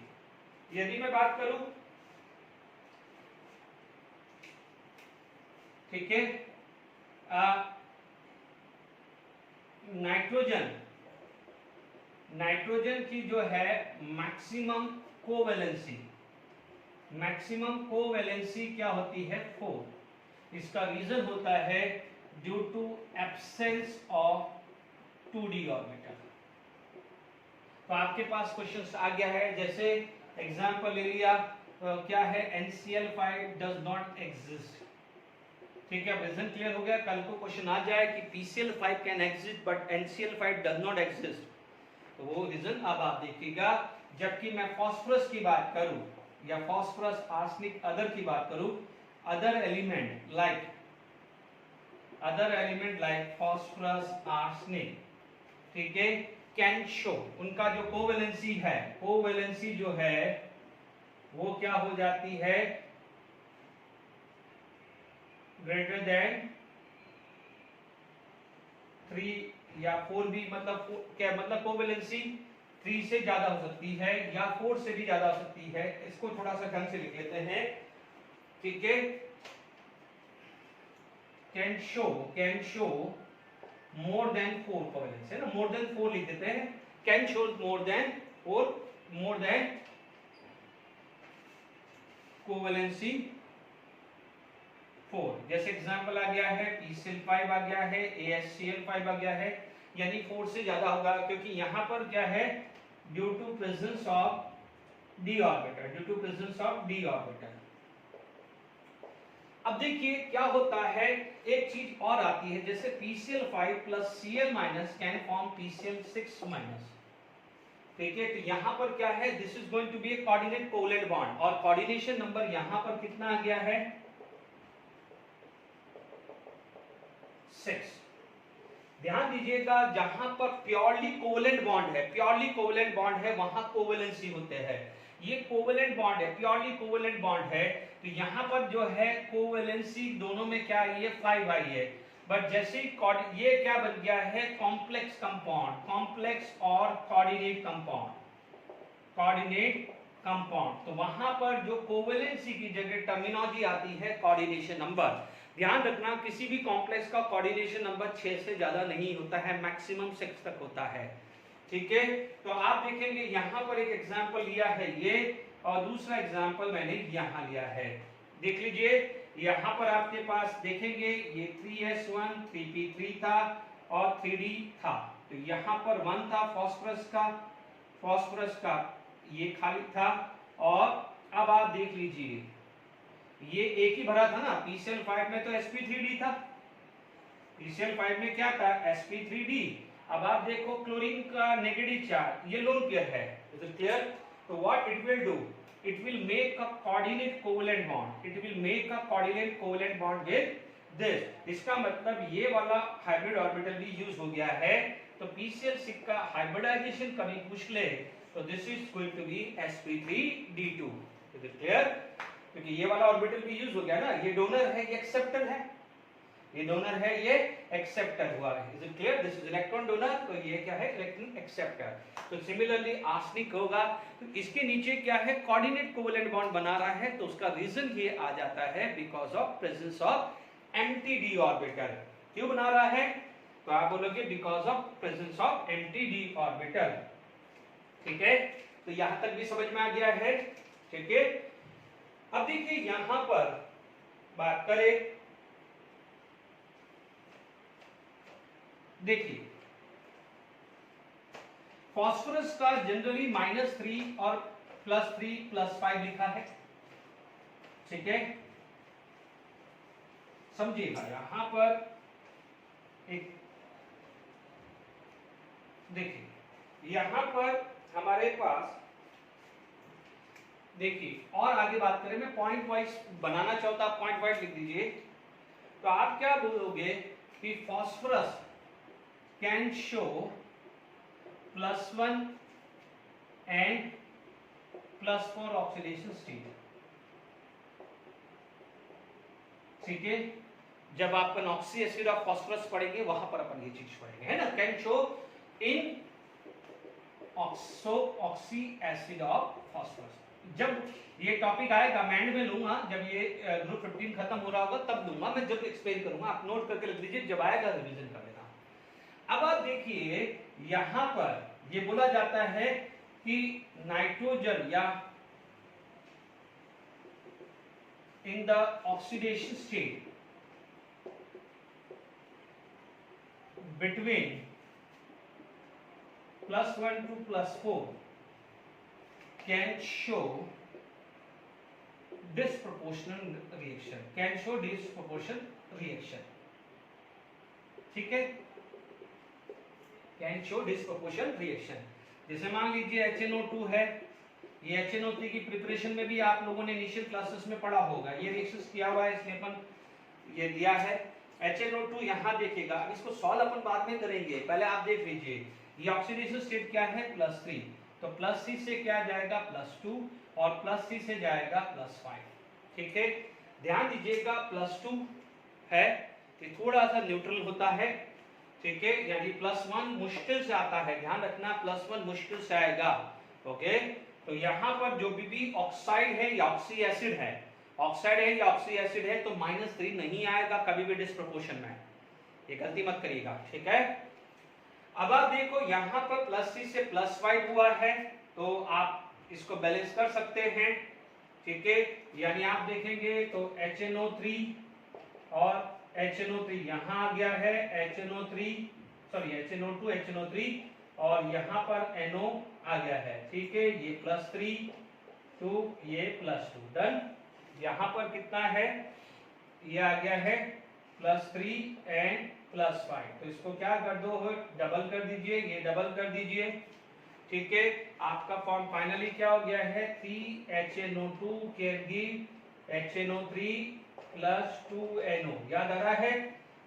यदि मैं बात करूं, ठीक है, नाइट्रोजन की जो है मैक्सिमम कोवेलेंसी क्या होती है, 4। इसका रीजन होता है due to absence of 2d orbital. तो आपके पास क्वेश्चंस आ गया है, जैसे एग्जांपल ले लिया, क्या है, NCl5 डज नॉट एग्जिस्ट, ठीक है। अब रीजन क्लियर हो गया। कल को क्वेश्चन आ जाए कि PCl5 can exist but NCl5 does not exist, तो वो रीजन अब आप देखिएगा। जबकि मैं फास्फोरस की बात करूं या फास्फोरस, आर्सेनिक, अदर की बात करूं, other element like phosphorus, arsenic, ठीक है, कैन शो, उनका जो कोवेलेंसी जो है वो क्या हो जाती है, ग्रेटर देन 3 या 4 भी, मतलब क्या मतलब, कोवेलेंसी 3 से ज्यादा हो सकती है या 4 से भी ज्यादा हो सकती है। इसको थोड़ा सा ढंग से लिख लेते हैं, ठीक है। कैन शो मोर देन 4 कोवेलेंस है ना, मोर देन 4 लिख देते हैं, can show more than 4, more than covalency 4, जैसे एग्जांपल आ गया है PCl5 आ गया है, AsCl5 आ गया है, यानी 4 से ज्यादा होगा, क्योंकि यहां पर क्या है, due to presence of d orbital, due to presence of d orbital. अब देखिए क्या होता है, एक चीज और आती है, जैसे PCl5 plus Cl minus can form PCl6 minus, ठीक है। तो यहां पर क्या है, this is going to be a coordinate covalent bond, और कोऑर्डिनेशन नंबर यहां पर कितना आ गया है, 6। ध्यान दीजिएगा, जहां पर प्योरली कोवलेंट बॉन्ड है, प्योरली कोवलेंट बॉन्ड है, वहां कोवलेंसी होते हैं। ये कोवलेंट बॉन्ड है, प्योरली कोवलेंट बॉन्ड है, तो यहां पर जो है कोवलेंसी दोनों में क्या आई है, 5 आई है। बट जैसे ये क्या बन गया है, कॉम्प्लेक्स कंपाउंड, कॉम्प्लेक्स और कोऑर्डिनेट कंपाउंड, कोऑर्डिनेट कंपाउंड, तो वहां पर जो कोवलेंसी की जगह टर्मिनोलॉजी आती है कोऑर्डिनेशन नंबर। ध्यान रखना, किसी भी कॉम्प्लेक्स का कोऑर्डिनेशन नंबर 6 से ज्यादा नहीं होता है, मैक्सिमम 6 तक होता है, ठीक है। तो आप देखेंगे यहां पर एक एग्जांपल लिया है ये, और दूसरा एग्जांपल मैंने यहां लिया है, देख लीजिए। यहां पर आपके पास देखेंगे ये 3s1 3p3 था और 3d था, तो यहां पर 1 था फास्फोरस का ये खाली था, और अब आप देख लीजिए ये एक ही भरा था ना, PCl5 में तो sp3d था, PCl5 में क्या था, sp3d। अब आप देखो क्लोरीन का नेगेटिव चार्ज, ये लोन पेयर है, इज इट क्लियर? तो what it will do, it will make a coordinate covalent bond, it will make a coordinate covalent bond with this। इसका मतलब ये वाला हाइब्रिड ऑर्बिटल भी यूज हो गया है, तो PCl6 का हाइब्रिडाइजेशन कभी पूछ ले तो this is going to be sp3d2, is it clear? क्योंकि ये वाला ऑर्बिटल भी यूज हो गया ना, ये डोनर है, ये एक्सेप्टर है, ये डोनर है, ये एक्सेप्टर हुआ है, is it clear? This is electron donor, तो ये क्या है, इलेक्ट्रॉन एक्सेप्टर। तो सिमिलरली आर्सेनिक होगा, तो इसके नीचे क्या है, कोऑर्डिनेट कोवेलेंट बॉन्ड बना रहा है, तो उसका रीजन ये आ जाता है because of presence of empty d orbital. क्यों बना रहा है, तो आप बोलोगे because of presence of empty d orbital, ठीक है। तो यहां तक भी समझ में आ गया है, ठीक है। अब देखिए यहां पर बात करें, देखिए फास्फोरस का जनरली -3 और +3 +5 लिखा है, ठीक है। समझिएगा यहां पर एक, देखिए यहां पर हमारे पास, देखिए और आगे बात करें, मैं पॉइंट वाइज बनाना चाहता, आप पॉइंट वाइज लिख दीजिए। तो आप क्या बोलोगे कि phosphorus can show +1 and +4 oxidation state, ठीक है। जब आप पेनॉक्सी एसिड ऑफ फास्फोरस पढ़ेंगे वहां पर अपन ये चीज पढ़ेंगे, है ना, can show in oxy acid of phosphorus. जब ये टॉपिक आएगा मैं एंड में लूंगा, जब ये ग्रुप 15 खत्म हो रहा होगा तब लूंगा मैं, जब एक्सप्लेन करूंगा, आप नोट करके लिख लीजिए, जब आएगा रिवीजन कर लेना। अब आप देखिए यहां पर ये बोला जाता है कि नाइट्रोजन या in the oxidation state between +1 to +4 can show disproportional reaction, can show disproportional reaction, ठीक है, कैन शो डिस्प्रोपोर्शनल रिएक्शन। जैसे मान लीजिए HNO2 है, ये HNO3 की प्रिपरेशन में भी आप लोगों ने इनिशियल क्लासेस में पढ़ा होगा, ये रिएक्शंस किया हुआ है, इसलिए अपन ये दिया है HNO2। यहां देखिएगा, इसको सॉल्व अपन बाद में करेंगे, पहले आप देख लीजिए ये ऑक्सीडेशन स्टेट क्या है, +3, तो +3 से क्या जाएगा, +2, और +3 से जाएगा +5, ठीक है। ध्यान दीजिएगा +2 है, ये थोड़ा सा न्यूट्रल होता है, ठीक है, यानी +1 मुश्किल से आता है, ध्यान रखना +1 मुश्किल से आएगा, ओके। तो यहां पर जो भी ऑक्साइड है या ऑक्सी एसिड है, ऑक्साइड है या ऑक्सी एसिड है, तो -3 नहीं आएगा कभी भी डिस्प्रोपोर्शन में, ये गलती मत करिएगा, ठीक है। अब आप देखो यहां पर +3 से +5 हुआ है, तो आप इसको बैलेंस कर सकते हैं, ठीक है, यानी आप देखेंगे तो HNO3 और HNO3 यहाँ आ गया है, HNO3 सॉरी HNO2 HNO3 और यहाँ पर NO आ गया है, ठीक है, ये +3 2 ये +2 डन। यहाँ पर कितना है, ये आ गया है +3 एंड +5, तो इसको क्या कर दो, डबल कर दीजिए, ये डबल कर दीजिए, ठीक है, आपका फॉर्म फाइनली क्या हो गया है 3HNO2 can give HNO3 + 2NO। याद आ रहा है,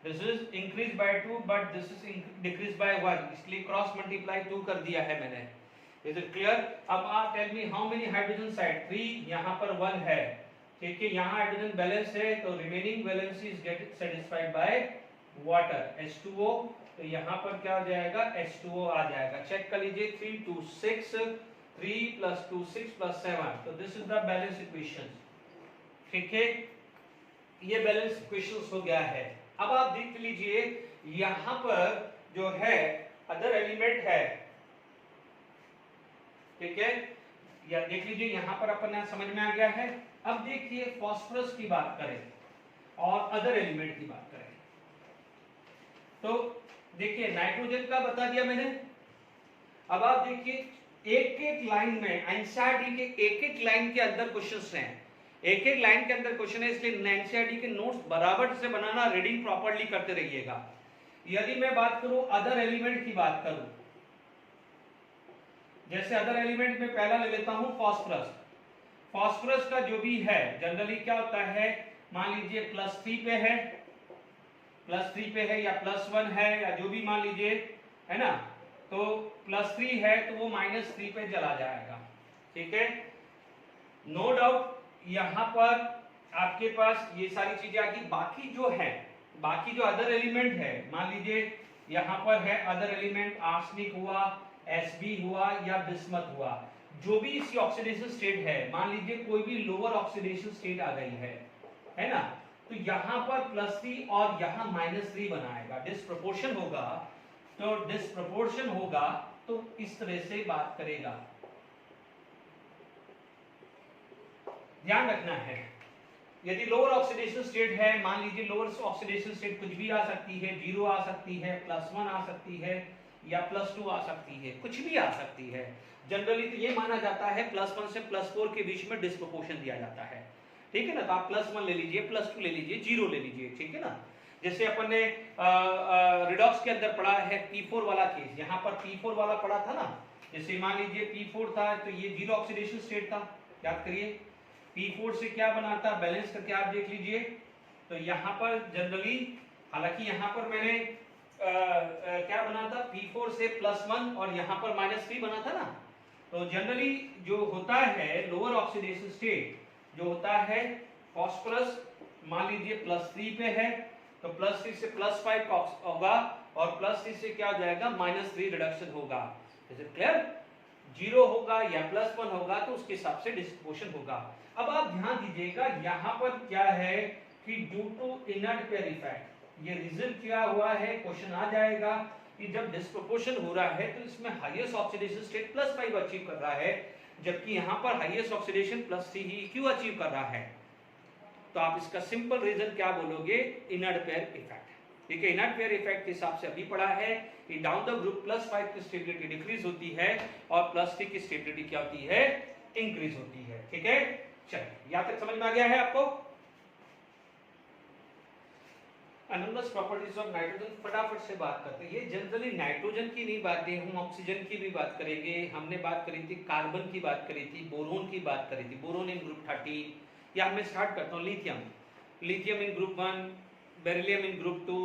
this is increase by 2 but this is decrease by 1, इसलिए क्रॉस मल्टीप्लाई 2 कर दिया है मैंने। Is it clear? अब आप tell me how many hydrogen side, 3, यहाँ पर 1 है, ठीक है, यहाँ हाइड्रोजन बैलेंस है, तो remaining valency is get satisfied by water H2O, तो यहाँ पर क्या हो जाएगा H2O आ जाएगा। चेक कर लीजिए 3 2 6 3 + 2 6 + 7, तो this is the balance equation, ठीक है, ये बैलेंस इक्वेशन हो गया है। अब आप देख लीजिए यहाँ पर जो है अदर एलिमेंट है, ठीक है, या देख लीजिए यहाँ पर अपन समझ में आ गया है। अब देखिए फास्फोरस की बात करें और अदर एलिमेंट की बात करें, तो देखिए नाइट्रोजन का बता दिया मैंने। अब आप देखिए एक एक लाइन में एनसीईआरटी के एक एक लाइन के अंदर क्वेश्चंस हैं, एक एक लाइन के अंदर क्वेश्चन है, इसलिए एनसीईआरटी के नोट्स बराबर से बनाना, रीडिंग प्रॉपर्ली करते रहिएगा। यदि मैं बात करूं अदर एलिमेंट की बात करूं, जैसे अदर एलिमेंट में पहला ले लेता हूं फास्फोरस। फास्फोरस का जो भी है जनरली क्या होता है, मान लीजिए +3 पे है, +3 पे है या +1 है या जो भी मान लीजिए, है ना, तो +3 है तो वो -3 पे चला जाएगा, ठीक है, नो डाउट। यहाँ पर आपके पास ये सारी चीजें आ गई। बाकी जो है, बाकी जो अदर एलिमेंट है, मान लीजिए यहाँ पर है अदर एलिमेंट, आर्सेनिक हुआ, Sb हुआ या बिस्मथ हुआ, जो भी इसकी ऑक्सीडेशन स्टेट है, मान लीजिए कोई भी लोअर ऑक्सीडेशन स्टेट आ गई है ना, तो यहाँ पर +3 और यहाँ -3 बनाएगा, डिस्प्रपोर्शन होगा, तो डिस्प्रपोर्शन होगा तो इस तरह से बात करेगा, ध्यान रखना है। यदि लोअर ऑक्सीडेशन स्टेट है, मान लीजिए लोअर ऑक्सीडेशन स्टेट कुछ भी आ सकती है, 0 आ सकती है, +1 आ सकती है या +2 आ सकती है, कुछ भी आ सकती है। जनरली तो ये माना जाता है +1 से +4 के बीच में डिस्प्रपोर्शन दिया जाता है, ठीक है ना, तो आप +1 ले लीजिए, +2 ले लीजिए, 0 ले लीजिए, ठीक है ना। जैसे अपन ने रिडॉक्स के अंदर पढ़ा है P4 वाला केस, यहाँ पर P4 वाला पढ़ा था ना, जैसे मान लीजिए P4 था तो ये 0 ऑक्सीडेशन स्टेट था, याद करिए P4 से क्या बनाता, बैलेंस करके आप देख लीजिए, तो यहाँ पर जनरली, हालांकि यहाँ पर मैंने क्या बना था, P4 से +1 और यहाँ पर -3 बना था ना, तो जनरली जो होता है लोअर ऑक्सीडेशन स्टेट जो होता है फास्फोरस, मान लीजिए +3 पे है, तो +3 से +5 होगा और +3 से क्या हो जाएगा, -3 रिडक्शन होगा। Is it clear? 0 होगा या +1 होगा तो उसके हिसाब से डिस्ट्रीब्यूशन होगा। अब आप ध्यान दीजिएगा यहाँ पर क्या है कि due to inert pair effect, ये रीजन क्या हुआ है, क्वेश्चन आ जाएगा कि जब डिस्प्रोपोर्शन हो रहा है तो इसमें हाईएस्ट ऑक्सीडेशन स्टेट +5 अचीव कर रहा है, जबकि यहाँ पर हाईएस्ट ऑक्सीडेशन +3 ही क्यों अचीव कर रहा है, तो आप इसका सिंपल रीजन क्या बोलोगे, इनर्ट पेयर इफेक्ट, ठीक है। इनर्ट पेयर इफेक्ट के हिसाब से अभी पढ़ा है कि डाउन द ग्रुप +5 की स्टेबिलिटी डिक्रीज होती है और +3 की स्टेबिलिटी क्या होती है, इंक्रीज होती है, ठीक है। चलिए यहाँ तक समझ में आ गया है आपको। अनोमस प्रॉपर्टीज ऑफ नाइट्रोजन, फटाफट से बात करते हैं। ये जनरली नाइट्रोजन की नहीं बातें, हम ऑक्सीजन की भी बात करेंगे। हमने बात करी थी कार्बन की, बात करी थी बोरोन की, बात करी थी बोरोन इन ग्रुप 13, या मैं स्टार्ट करता हूँ lithium, lithium in group 1, beryllium in group 2,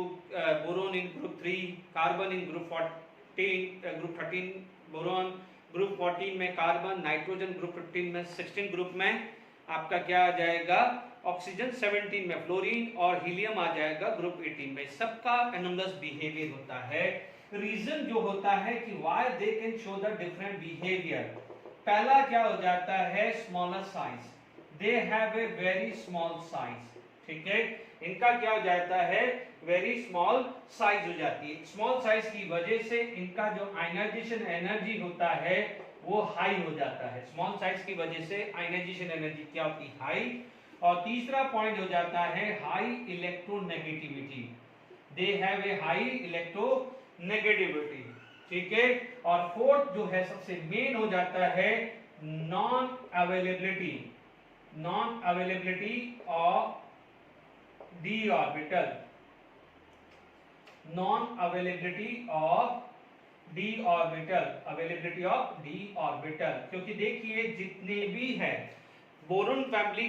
boron in group 3, carbon in group 14, group 13 boron, group 14 में कार्बन, नाइट्रोजन ग्रुप 15 में, 16 ग्रुप में आपका क्या आ जाएगा, ऑक्सीजन, 17 में फ्लोरीन और हीलियम आ जाएगा ग्रुप 18 में। सबका एनोमलस बिहेवियर होता है। रीजन जो होता है कि why they can show the different behaviour, पहला क्या हो जाता है, smaller size, they have a very small size, ठीक है, इनका क्या हो जाता है, वेरी स्मॉल साइज हो जाती है। स्मॉल साइज की वजह से इनका जो आयनाइजेशन एनर्जी होता है वो हाई हो जाता है। स्मॉल साइज की वजह से आयनाइजेशन एनर्जी क्या होती है, हाई। और तीसरा पॉइंट हो जाता है high electronegativity, they have a high electronegativity, ठीक है। और फोर्थ जो है सबसे मेन हो जाता है non availability, non availability of d orbital, non availability of d orbital, availability of d orbital. क्योंकि देखिए जितने भी है boron family,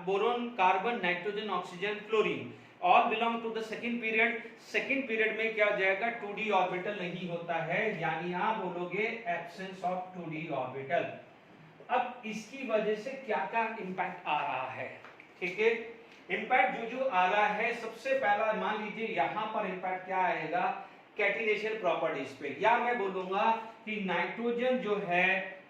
boron, carbon, nitrogen, oxygen, fluorine, all belong to the second period. Second period में क्या हो जाएगा, 2d orbital नहीं होता है, यानी आप बोलोगे एब्सेंस ऑफ 2d ऑर्बिटल। अब इसकी वजह से क्या क्या इंपैक्ट आ रहा है, ठीक है। इंपैक्ट जो आ रहा है, सबसे पहला मान लीजिए यहां पर इंपैक्ट क्या आएगा, कैटिनेशन प्रॉपर्टीज पे, या मैं बोलूंगा कि नाइट्रोजन जो है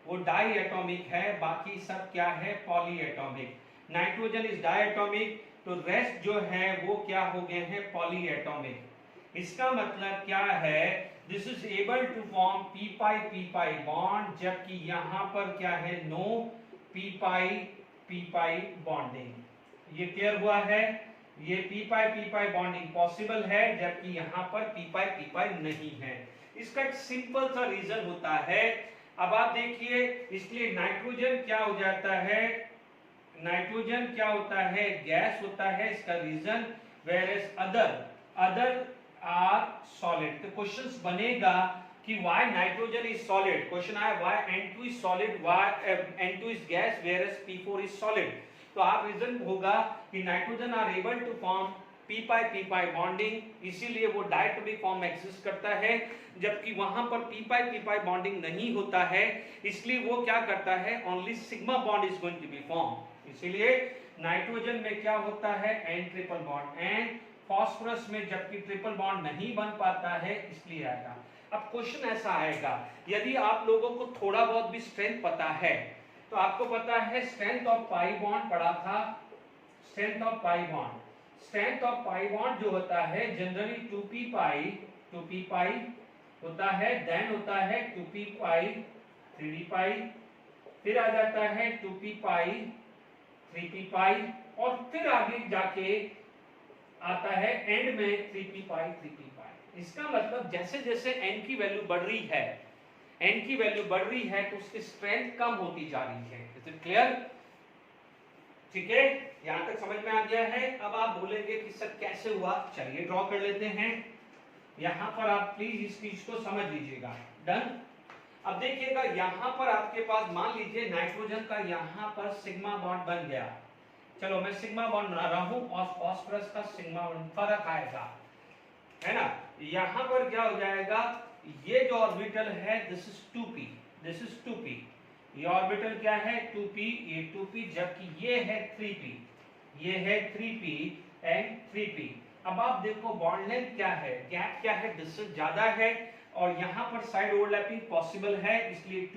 वो डाई एटॉमिक है, बाकी सब क्या है, polyatomic. Nitrogen is diatomic, तो रेस्ट जो है वो क्या हो गए हैं, पॉली एटॉमिक। इसका मतलब क्या है, this is able to form P pi bond, जबकि यहां पर क्या है, नो पी पाई बॉन्डिंग। ये क्लियर हुआ है, ये पी पाई बॉन्डिंग पॉसिबल है, जबकि यहां पर पी पाई नहीं है। इसका एक सिंपल सा रीजन होता है। अब आप देखिए, इसलिए नाइट्रोजन क्या हो जाता है, नाइट्रोजन क्या होता है, गैस होता है, इसका reason, whereas other are solid. तो क्वेश्चंस बनेगा कि why nitrogen is solid, question आया why N2 is solid, why N2 is gas whereas P4 is solid. तो आप रीजन होगा कि nitrogen are able to form P pi bonding, इसीलिए वो डायटोमिक फॉर्म एग्जिस्ट करता है, जबकि वहां पर पी पाई बॉन्डिंग नहीं होता है, इसलिए वो क्या करता है, only sigma bond is going to be form. इसीलिए नाइट्रोजन में क्या होता है, N triple bond, and phosphorus में जबकि ट्रिपल बॉन्ड नहीं बन पाता है, इसलिए आएगा। अब क्वेश्चन ऐसा आएगा, यदि आप लोगों को थोड़ा बहुत भी स्ट्रेंथ पता है, तो आपको पता है स्ट्रेंथ ऑफ पाई बॉन्ड पढ़ा था, strength of pi bond, strength of pi bond जो होता है जनरली 2p पाई होता है, देन होता है 2p पाई 3d पाई, फिर आ जाता है 2p पाई 3p पाई, और फिर आगे जाके आता है एंड में 3p पाई 3p पाई। इसका मतलब जैसे जैसे n की वैल्यू बढ़ रही है, n की वैल्यू बढ़ रही है, तो उसकी स्ट्रेंथ कम होती जा रही है। इज इट क्लियर, ठीक है, यहां तक समझ में आ गया है। अब आप बोलेंगे कि सर कैसे हुआ, चलिए ड्रॉ कर लेते हैं। यहां पर आप प्लीज इस चीज को समझ लीजिएगा, डन। अब देखिएगा यहां पर आपके पास मान लीजिए नाइट्रोजन का यहां पर सिग्मा बॉन्ड बन गया, चलो मैं सिग्मा बॉन्ड बना रहा हूं, और फास्फोरस का सिग्मा बॉन्ड, फर्क आएगा, है ना। यहां पर क्या हो जाएगा, ये जो ऑर्बिटल है this is 2p, this is 2p, ये ऑर्बिटल क्या है 2p, ये 2p, जबकि ये है 3p, ये है 3p एंड 3p। अब आप देखो बॉन्ड लेंथ क्या है, गैप क्या है, डिस्टेंस ज्यादा है, और यहां पर साइड ओवरलैपिंग पॉसिबल है, इसलिए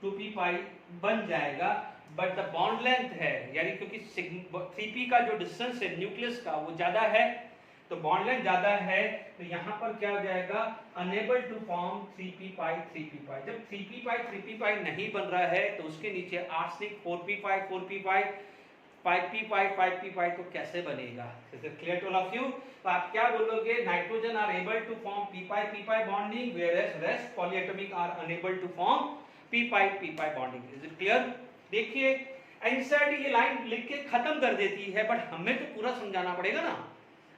2p पाई बन जाएगा। बट द बॉन्ड लेंथ है, यानी क्योंकि 3p का जो डिस्टेंस है न्यूक्लियस का वो ज्यादा है, तो बॉन्ड लेंथ ज्यादा है, तो यहां पर क्या हो जाएगा, unable to form 3p pi 3p pi. जब 3p पाई नहीं बन रहा है, तो उसके नीचे आर्सेनिक 4p पाई 5p पाई, तो कैसे बनेगा, is it clear to all of you. तो आप क्या बोलोगे, nitrogen are able to form p pi bonding, whereas rest polyatomic are unable to form p pi bonding. Is it clear. देखिए NCERT ये line लिख के खत्म कर देती है, बट हमें तो पूरा समझाना पड़ेगा ना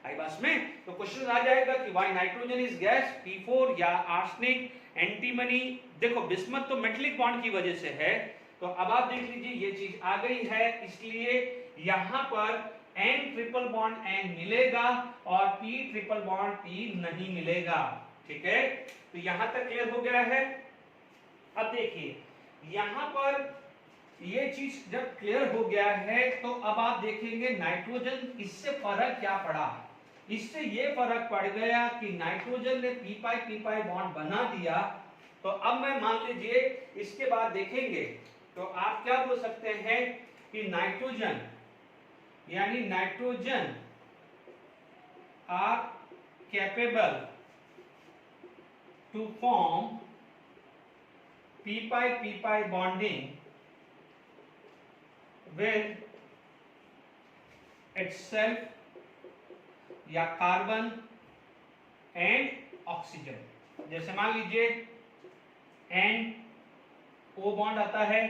आई बास में। तो क्वेश्चन आ जाएगा कि why nitrogen is gas, P4 या आर्सेनिक, एंटीमनी। देखो बिस्मथ तो मेटलिक बॉन्ड की वजह से है, तो अब आप देख लीजिए ये चीज आ गई है, इसलिए यहां पर N ट्रिपल बॉन्ड N मिलेगा और P ट्रिपल बॉन्ड P नहीं मिलेगा, ठीक है। तो यहां तक क्लियर हो गया है। अब देखिए यहां पर ये चीज जब क्लियर हो गया है, तो अब आप देखेंगे नाइट्रोजन, इससे फर्क क्या पड़ा, इससे ये फर्क पड़ गया कि नाइट्रोजन ने p पाई बॉन्ड बना दिया। तो अब मैं मान लीजिए इसके बाद देखेंगे, तो आप क्या बोल सकते हैं कि नाइट्रोजन, यानी nitrogen are capable to form p pi bonding with itself या कार्बन एंड ऑक्सीजन। जैसे मान लीजिए एंड ओ बॉन्ड आता है,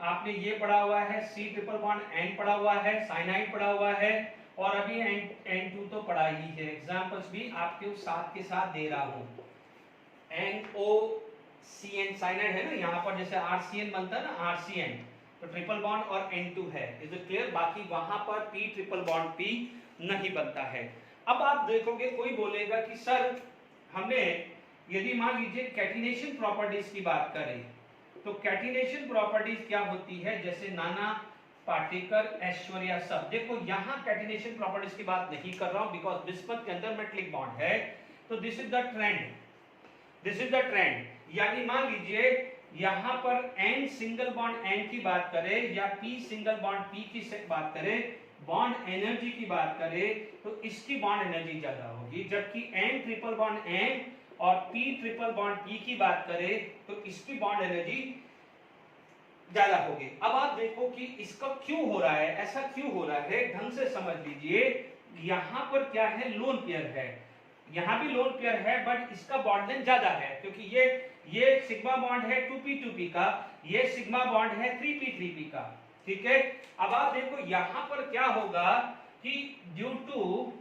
आपने ये पढ़ा हुआ है, सी ट्रिपल बॉन्ड एन पढ़ा हुआ है, साइनाइड पढ़ा हुआ है, और अभी N2 तो पढ़ा ही है। एग्जांपल्स भी आपके साथ के साथ दे रहा हूं। NOCN साइनाइड है ना, यहाँ पर जैसे RCN बनता है ना, RCN तो ट्रिपल बॉन्ड और N2 है। Is it clear? बाकी वहां पर P ट्रिपल बॉन्ड P नहीं बनता है। अब आप देखोगे कोई बोलेगा कि सर हमने यदि मान लीजिए कैटिनेशन प्रॉपर्टीज की बात करें तो कैटिनेशन प्रॉपर्टीज क्या होती है, जैसे नाना पाटेकर ऐश्वर्या सब। देखो यहाँ कैटिनेशन प्रॉपर्टीज की बात नहीं कर रहा हूं बिकॉज बिस्मथ के अंदर मेटलिक बॉन्ड है, तो this is the trend, this is the trend. यानी मान लीजिए यहां पर N सिंगल बॉन्ड N की बात करें या P सिंगल बॉन्ड P की बात करें, बॉन्ड एनर्जी की बात करें तो इसकी बॉन्ड एनर्जी ज्यादा होगी, जबकि N ट्रिपल बॉन्ड N और P ट्रिपल बॉन्ड P की बात करें तो इसकी बॉन्ड एनर्जी ज्यादा होगी। अब आप देखो कि इसका क्यों हो रहा है, ऐसा क्यों हो रहा है, ढंग से समझ लीजिए। यहां पर क्या है, लोन पेयर है, यहां भी लोन पेयर है, बट इसका बॉन्ड लेंथ ज्यादा है क्योंकि ये सिग्मा बॉन्ड है 2p2p का, ये सिग्मा बॉन्ड है 3p3p का। ठीक है, अब आप देखो यहां पर क्या होगा कि due to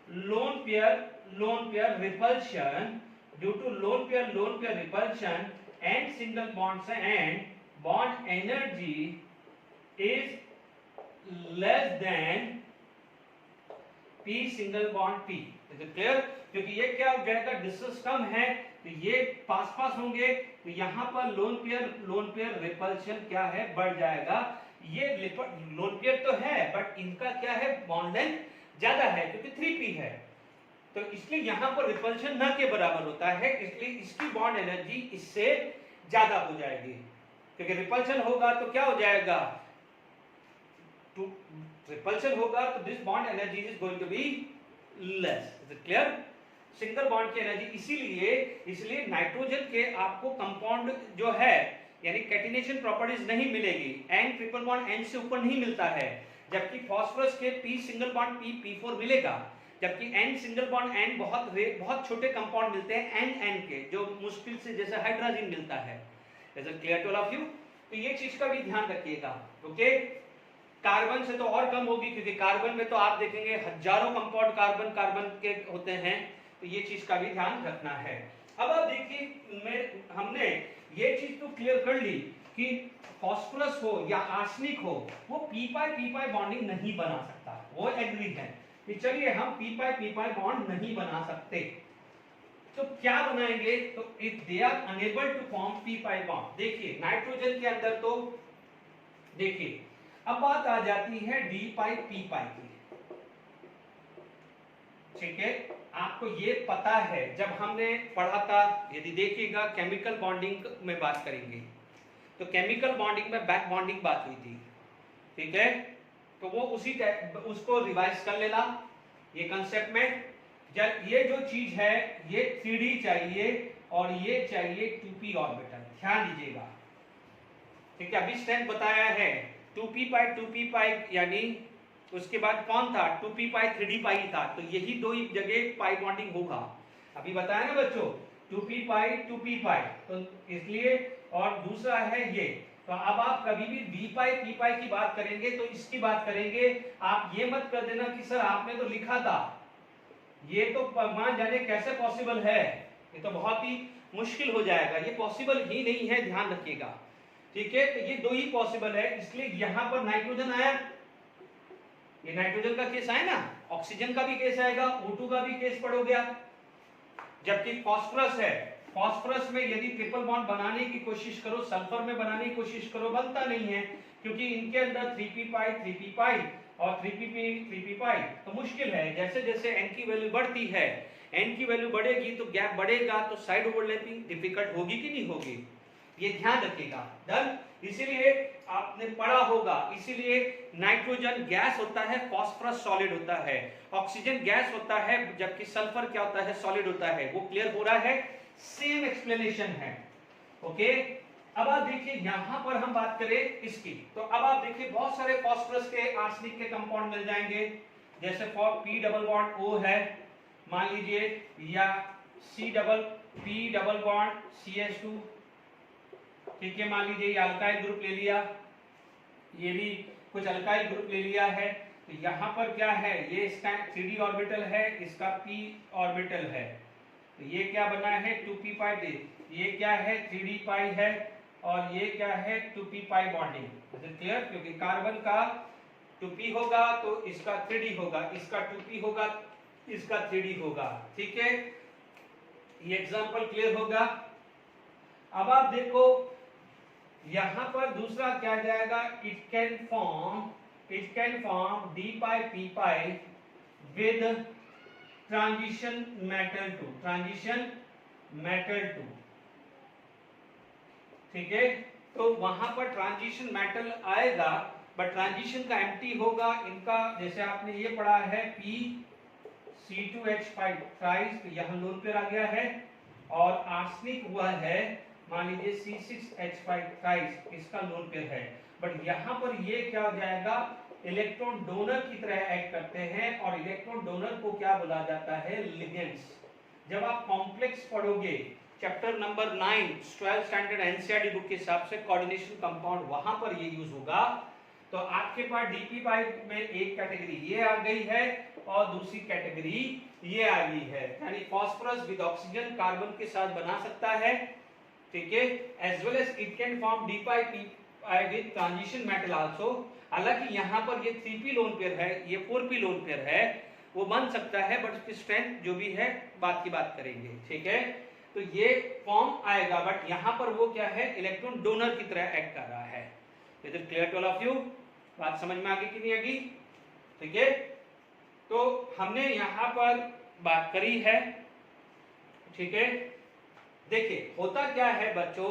lone pair repulsion, due to lone pair repulsion and single bonds and bond energy is less than P single bond P। Is it clear? क्योंकि ये क्या हो जाएगा, डिस्टेंस कम है तो ये पास पास होंगे, तो यहाँ पर लोन पेयर रिपल्शन क्या है, बढ़ जाएगा। ये लोन पेयर तो है बट इनका क्या है, बॉन्ड लेंथ ज्यादा है क्योंकि 3p है, तो इसलिए यहाँ पर रिपल्शन न के बराबर होता है, इसलिए इसकी बॉन्ड एनर्जी इससे ज्यादा हो जाएगी। क्योंकि रिपल्शन होगा तो क्या हो जाएगा, रिपल्शन होगा तो this bond energy is going to be less. Is it clear? Single bond की एनर्जी इसलिए नाइट्रोजन के आपको कंपाउंड जो है यानी कैटिनेशन प्रॉपर्टीज नहीं मिलेगी, N ट्रिपल बॉन्ड N से ऊपर नहीं मिलता है, जबकि फास्फोरस के P single bond P P4 मिलेगा, जबकि N सिंगल बॉन्ड N बहुत छोटे कंपाउंड मिलते हैं N के, जो मुश्किल से जैसे हाइड्रोजन मिलता है। Is it clear to all of you? तो ये चीज का भी ध्यान रखिएगा। ओके, कार्बन से तो और कम होगी क्योंकि कार्बन में तो आप देखेंगे हजारों कंपाउंड कार्बन के होते हैं, तो ये चीज का भी ध्यान रखना है। अब आप देखिए हमने ये चीज तो क्लियर कर ली कि फास्फोरस हो या आर्सेनिक हो वो p पाई बॉन्डिंग नहीं बना सकता, वो एग्री है कि चलिए हम p पाई बॉन्ड नहीं बना सकते, तो क्या बनाएंगे, तो if they are unable to form p pi bond. देखिए नाइट्रोजन के अंदर तो देखिए अब बात आ जाती है d पाई p पाई की। ठीक है, आपको ये पता है जब हमने पढ़ा था, यदि देखिएगा केमिकल बॉन्डिंग में बात करेंगे तो केमिकल बॉन्डिंग में बैक बॉन्डिंग बात हुई थी। ठीक है, तो वो उसी उसको रिवाइज कर लेना ये कंसेप्ट में। जब ये जो चीज है ये 3D चाहिए और ये चाहिए 2p ऑर्बिटल, ध्यान दीजिएगा। ठीक है, अभी स्ट्रेंथ बताया है 2p पाई यानी उसके बाद कौन था 2p पाई 3d पाई था, तो यही दो ही जगह पाई बॉन्डिंग होगा। अभी बताया ना बच्चों 2p पाई तो इसलिए, और दूसरा है ये, तो अब आप कभी भी b पाई p पाई की बात करेंगे तो इसकी बात करेंगे, आप ये मत कर देना कि सर आपने तो लिखा था, ये तो भगवान जाने कैसे पॉसिबल है, ये तो बहुत ही मुश्किल हो जाएगा, ये पॉसिबल ही नहीं है, ध्यान रखिएगा। ठीक है, तो ये दो ही पॉसिबल है, इसलिए यहां पर नाइट्रोजन आया, ये नाइट्रोजन का केस आया ना, ऑक्सीजन का भी केस आएगा, O2 का भी केस पड़ हो गया। जबकि फास्फोरस है, फास्फोरस में यदि ट्रिपल बॉन्ड बनाने की कोशिश करो, सल्फर में बनाने की कोशिश करो, बनता नहीं है क्योंकि इनके अंदर 3p पाई और 3p पाई, तो मुश्किल है। जैसे जैसे n की वैल्यू बढ़ती है, n की वैल्यू बढ़ेगी तो गैप बढ़ेगा, तो साइड ओवरलैपिंग डिफिकल्ट होगी कि नहीं होगी, ये ध्यान रखिएगा। डन, इसीलिए आपने पढ़ा होगा, इसीलिए नाइट्रोजन गैस होता है, फास्फोरस सॉलिड होता है, ऑक्सीजन गैस होता है, जबकि सल्फर क्या होता है, सॉलिड होता है। वो क्लियर हो रहा है, सेम एक्सप्लेनेशन है। ओके। अब आप देखिए यहां पर हम बात करें इसकी, तो अब आप देखिए बहुत सारे फास्फोरस के आर्सेनिक के कंपाउंड मिल जाएंगे, जैसे for P double bond O है मान लीजिए, या C double P double bond CH2, ठीक है, मान लीजिए ये अल्काइल ग्रुप ले लिया, ये भी कुछ अल्काइल ग्रुप ले लिया है, तो यहाँ पर क्या है, ये इसका 3d ऑर्बिटल है, इसका p ऑर्बिटल है, तो ये क्या बना है 2p पाई दे, ये क्या है 3d पाई है, और ये क्या है 2p पाई बॉन्डिंग, क्लियर, क्योंकि कार्बन का 2p होगा तो इसका 3d होगा, इसका 2p होगा इसका 3d होगा, ठीक है, ये एग्जांपल क्लियर होगा। अब आप देखो यहां पर दूसरा क्या जाएगा, it can form d pi p pi with transition metal to, ठीक है, तो वहां पर ट्रांजिशन मेटल आएगा, बट ट्रांजिशन का एम्प्टी होगा इनका, जैसे आपने ये पढ़ा है PC2H5 थ्राइस, तो यहाँ लोन पेयर आ गया है, और आर्सेनिक हुआ है मान लीजिए C6H5 थ्राइस, इसका लोन पेयर है, बट यहाँ पर ये क्या हो जाएगा, इलेक्ट्रॉन डोनर की तरह एक्ट करते हैं, और इलेक्ट्रॉन डोनर को क्या बोला जाता है, लिगेंड्स। जब आप कॉम्प्लेक्स पढ़ोगे chapter number 9 12th standard NCERT book के हिसाब से कोऑर्डिनेशन कंपाउंड, वहां पर ये यूज होगा, तो आपके पास DP5 में एक कैटेगरी ये आ गई है और दूसरी कैटेगरी ये आ गई है, यानी फास्फोरस विद ऑक्सीजन कार्बन के साथ बना सकता है, ठीक है, as well as it can form D5P with transition metal also. हालांकि यहाँ पर ये 3p लोन पेयर है, ये 4p लोन पेयर है, वो बन सकता है, बट उसकी स्ट्रेंथ जो भी है बात की बात करेंगे, ठीक है, तो ये फॉर्म आएगा, बट यहाँ पर वो क्या है, इलेक्ट्रॉन डोनर की तरह एक्ट कर रहा है। Is it clear to all of you? बात समझ में आ गई कि नहीं आगी? ठीक है, तो हमने यहाँ पर बात करी है, ठीक है। देखिए होता क्या है बच्चों,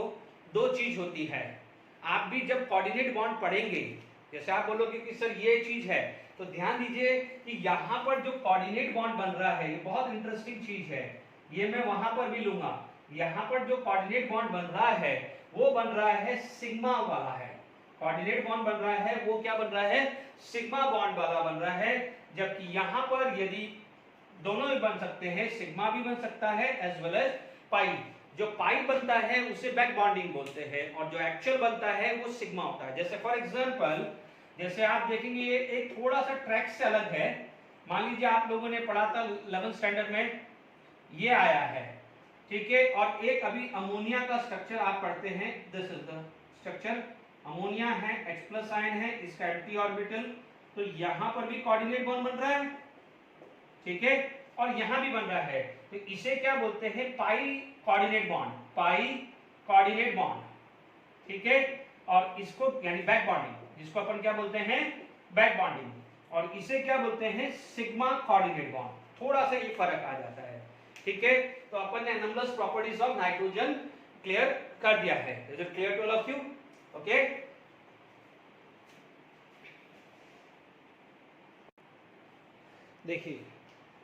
दो चीज होती है, आप भी जब कोऑर्डिनेट बॉन्ड पढ़ेंगे, जैसे आप बोलोगे कि सर ये चीज है, तो ध्यान दीजिए कि यहाँ पर जो कोऑर्डिनेट बॉन्ड बन रहा है, ये बहुत इंटरेस्टिंग चीज है, ये मैं वहां पर भी लूंगा। यहाँ पर जो कोऑर्डिनेट बॉन्ड बन रहा है वो बन रहा है सिग्मा वाला है, कोऑर्डिनेट बॉन्ड बन रहा है वो क्या बन रहा है, सिग्मा बॉन्ड वाला बन रहा है, जबकि यहाँ पर यदि दोनों भी बन सकते हैं, सिग्मा भी बन सकता है एज वेल एज पाई। जो पाई बनता है उसे बैक बॉन्डिंग बोलते हैं, और जो एक्चुअल बनता है वो सिग्मा होता है। जैसे फॉर एग्जांपल, जैसे आप देखेंगे ये एक थोड़ा सा ट्रैक से अलग है, मान लीजिए आप लोगों ने पढ़ा था 11th स्टैंडर्ड में, ये आया है, ठीक है, और एक अभी अमोनिया का स्ट्रक्चर आप पढ़ते हैं, this is the structure, ammonia है, H+ आयन है, इसका एंटी ऑर्बिटल, तो यहां पर भी कोऑर्डिनेट बॉन्ड बन रहा है, ठीक है, और यहां भी बन रहा है, तो इसे क्या बोलते हैं, pi coordinate bond, pi coordinate bond, ठीक है, और इसको यानी बैक बॉन्डिंग, जिसको अपन क्या बोलते हैं, बैक बॉन्डिंग, और इसे क्या बोलते हैं, सिग्मा कोऑर्डिनेट बॉन्ड। थोड़ा सा ये फर्क आ जाता है, ठीक है, तो अपन ने numbers properties of nitrogen clear कर दिया है। Is it clear to all of you? Okay, देखिए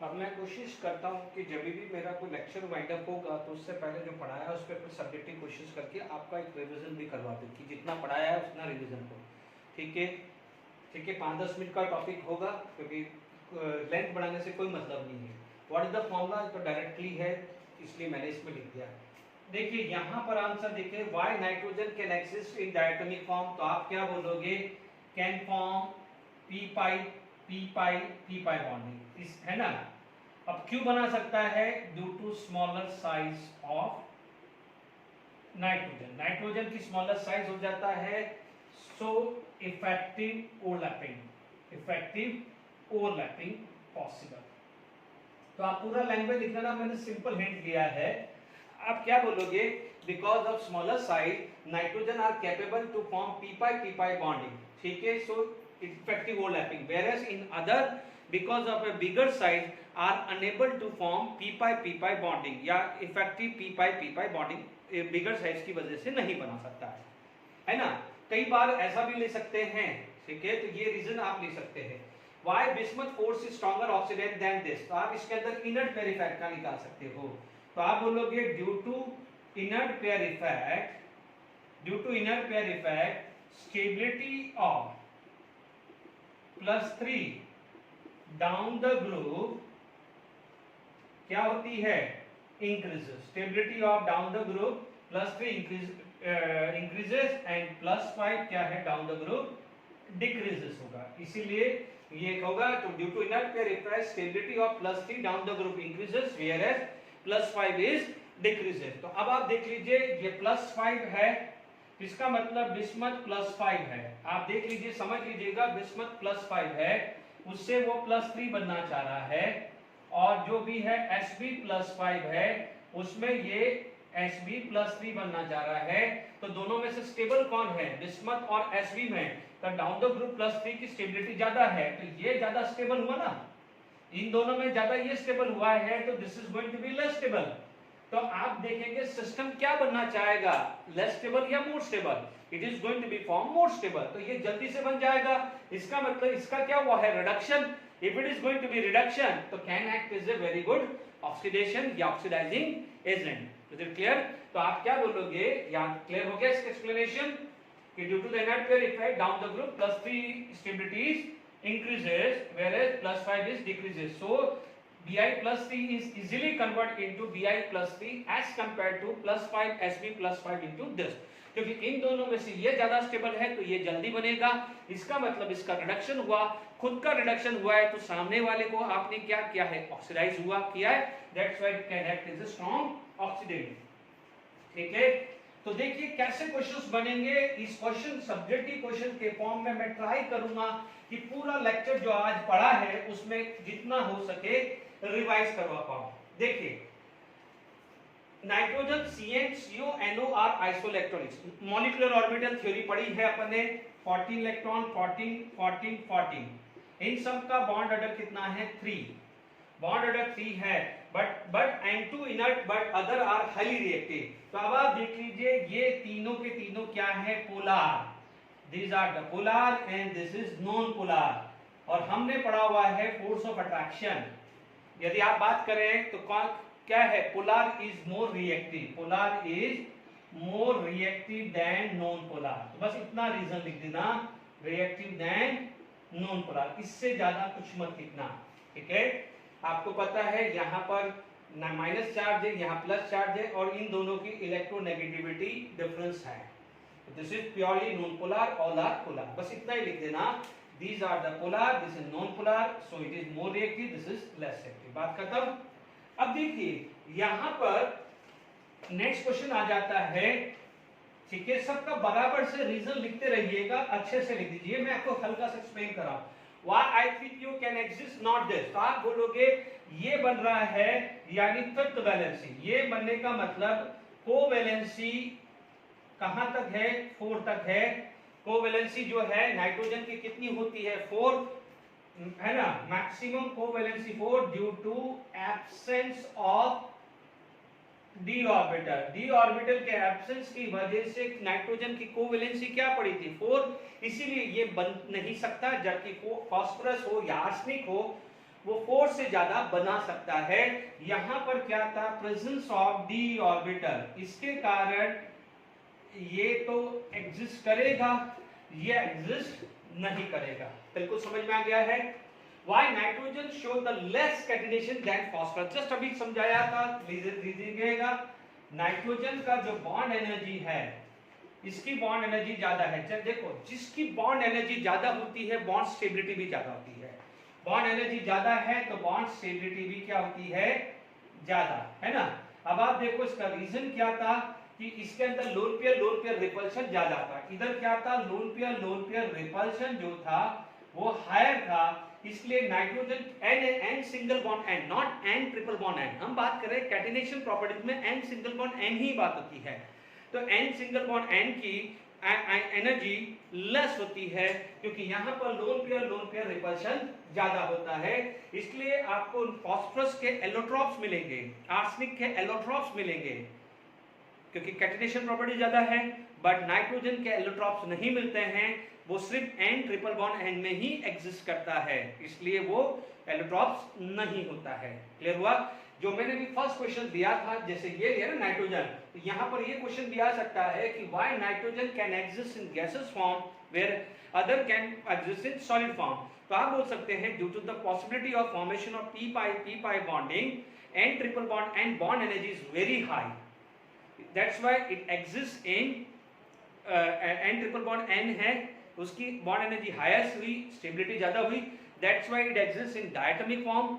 अब मैं कोशिश करता हूं कि जब भी मेरा कोई लेक्चर वाइंड अप होगा तो उससे पहले जो पढ़ाया उस पर कुछ सब्जेक्टिव क्वेश्चंस करके आपका एक रिवीजन भी करवा दूं, कि जितना पढ़ाया है उतना रिवीजन हो, ठीक है, ठीक है, 5-10 मिनट का टॉपिक होगा, क्योंकि लेंथ बढ़ाने से कोई मतलब नहीं है। व्हाट इज द फॉर्मूला, तो डायरेक्टली है, इसलिए मैंने इसमें लिख दिया। देखिए यहाँ पर आंसर देखिए, why nitrogen can exist in diatomic form, तो आप क्या बोलोगे, can form p pi bonding, इस है ना। अब क्यों बना सकता है, due to smaller size of nitrogen, nitrogen की स्मॉलर साइज हो जाता है, सो इफेक्टिव ओवरलैपिंग पॉसिबल। तो आप पूरा लैंग्वेज लिखना ना, मैंने सिंपल हिंट दिया है, आप क्या बोलोगे, because of smaller size nitrogen are capable to form p pi bonding, ठीक है, सो effective overlapping, whereas in other because of a bigger size are unable to form p pi bonding, या effective p pi bonding bigger size की वजह से नहीं बना सकता है ना। कई बार ऐसा भी ले सकते हैं, ठीक है, तो ये रीजन आप ले सकते हैं। why bismuth force is stronger oxidant than this, तो आप इसके अंदर इनर्ट पेयर इफेक्ट का निकाल सकते हो, तो आप बोलोगे due to inert pair effect, due to inert pair effect, stability of +3 down the group क्या होती है? Increases. Stability of down the group +3 increases and +5 क्या है? Down the group decreases होगा. इसीलिए ये होगा तो due to inert pair effect, stability of +3 down the group increases, whereas +5 is decreases. तो अब आप देख लीजिए ये +5 है, इसका मतलब बिस्मथ +5 है. आप देख लीजिए, समझ लीजिएगा, बिस्मथ +5 है, उससे वो +3 बनना चाह रहा है, और जो भी है Sb +5 है, उसमें ये Sb +3 बनना चाह रहा है. तो दोनों में से स्टेबल कौन है? बिस्मथ और Sb में तो डाउन द ग्रुप +3 की स्टेबिलिटी ज्यादा है, तो ये ज्यादा स्टेबल हुआ ना. इन दोनों में ज्यादा ये स्टेबल हुआ है, तो this is going to be less stable. तो आप देखेंगे सिस्टम क्या बनना चाहेगा, लेस स्टेबल या more stable. It is going to be form more stable. तो ये जल्दी से बन जाएगा. इसका मतलब इसका क्या हुआ है? Reduction. If it is going to be reduction, तो can act is a very good oxidation या oxidising agent. Is it clear? तो आप क्या बोलोगे? यहाँ क्लियर हो गया इसका एक्सप्लेनेशन कि due to the inert pair effect down the group +3 stabilities increases whereas +5 is decreases. So Bi +3 is easily converted into Bi +3 as compared to +5 Sb +5 into this. क्योंकि इन दोनों में से ये ज्यादा स्टेबल है तो ये जल्दी बनेगा. इसका मतलब इसका रिडक्शन हुआ, खुद का रिडक्शन हुआ है, तो सामने वाले को आपने क्या किया है? ऑक्सीडाइज हुआ किया है. That's why it can act as a strong oxidant. ठीक है. तो देखिए कैसे क्वेश्चंस बनेंगे. इस क्वेश्चन सब्जेक्टिव क्वेश्चन के फॉर्म में मैं ट्राई करूंगा कि पूरा लेक्चर जो आज पढ़ा है उसमें जितना हो सके रिवाइज करवा पाऊं. देखिए, nitrogen CH CO NO are isoelectronics. Molecular orbital theory पढ़ी है अपन ने. 14 इलेक्ट्रॉन, 14 14 14. इन सब का बॉन्ड ऑर्डर कितना है? 3. बॉन्ड ऑर्डर 3 है, but N2 inert but other are highly reactive. तो अब आप देख लीजिए ये तीनों के तीनों क्या है? Polar. These are the polar and this is non-polar. और हमने पढ़ा हुआ है फोर्स ऑफ अट्रैक्शन. यदि आप बात करें तो क्या है? Polar is more reactive. Polar is more reactive than non polar. तो बस इतना रीजन लिख देना, रिएक्टिव देन नॉन पोलर. इससे ज्यादा कुछ मत लिखना. ठीक है. आपको पता है यहाँ पर माइनस चार्ज है, यहाँ प्लस चार्ज है, और इन दोनों की इलेक्ट्रोनेगेटिविटी डिफरेंस है. This is purely non polar, all are polar. बस इतना ही लिख देना. These are the polar, this is non-polar, so it is more reactive, this is less reactive. बात खत्म. अब देखिए यहाँ पर नेक्स्ट क्वेश्चन आ जाता है. ठीक है, सबका बराबर से रीजन लिखते रहिएगा, अच्छे से लिख दीजिए. मैं आपको हल्का सा एक्सप्लेन कर रहा हूँ. Why I3PO can exist not this. तो आप बोलोगे ये बन रहा है यानी फिफ्थ वैलेंसी. ये बनने का मतलब कोवैलेंसी कहां तक है? 4 तक है. कोवैलेंसी जो है नाइट्रोजन की कितनी होती है? 4 है ना. Maximum covalency 4 due to absence of d orbital. D orbital के एब्सेंस की वजह से नाइट्रोजन की कोवैलेंसी क्या पड़ी थी? 4. इसीलिए ये बन नहीं सकता, जबकि फास्फोरस हो या आर्सेनिक हो वो 4 से ज्यादा बना सकता है. यहां पर क्या था? Presence of d orbital. इसके कारण ये तो एग्जिस्ट करेगा, ये एग्जिस्ट नहीं करेगा. बिल्कुल समझ में आ गया है. Why nitrogen show the less catenation than phosphorus. Just अभी समझाया था, लीजिएगा. नाइट्रोजन का जो बॉन्ड एनर्जी है, इसकी बॉन्ड एनर्जी ज्यादा है. जब देखो जिसकी बॉन्ड एनर्जी ज्यादा होती है बॉन्ड स्टेबिलिटी भी ज्यादा होती है. बॉन्ड एनर्जी ज्यादा है तो बॉन्ड स्टेबिलिटी भी क्या होती है? ज्यादा, है ना. अब आप देखो इसका रीजन क्या था कि इसके अंदर लोन पेयर रिपल्शन ज्यादा था. इधर क्या था? लोन पेयर रिपल्शन जो था वो हायर था. इसलिए nitrogen n single bond n, not n triple bond n. हम बात कर रहे हैं कैटिनेशन प्रॉपर्टीज में n सिंगल बॉन्ड n ही बात होती है. तो n सिंगल बॉन्ड n की एनर्जी लेस होती है क्योंकि यहाँ पर लोन पेयर रिपल्शन ज्यादा होता है. इसलिए आपको फास्फोरस के एलोट्रॉप्स मिलेंगे, आर्सेनिक के एलोट्रॉप्स मिलेंगे क्योंकि कैटिनेशन प्रॉपर्टी ज्यादा है. बट नाइट्रोजन के एलोट्रॉप्स नहीं मिलते हैं वो सिर्फ एन ट्रिपल बॉन्ड एन में ही एग्जिस्ट करता है, इसलिए वो एलोट्रॉप्स नहीं होता है। क्लियर हुआ? जो मैंने भी फर्स्ट क्वेश्चन दिया था, जैसे ये लिया ना नाइट्रोजन, तो यहाँ पर ये क्वेश्चन भी आ सकता है कि why nitrogen can exist in gases form where other can exist in solid form. तो आप बोल सकते हैं due to the possibility of formation of p pi bonding and triple bond and bond energy is very high, that's why it exist in N triple bond N है, उसकी bond energy highest हुई, stability ज्यादा हुई, दैट्स why it exist इन diatomic फॉर्म।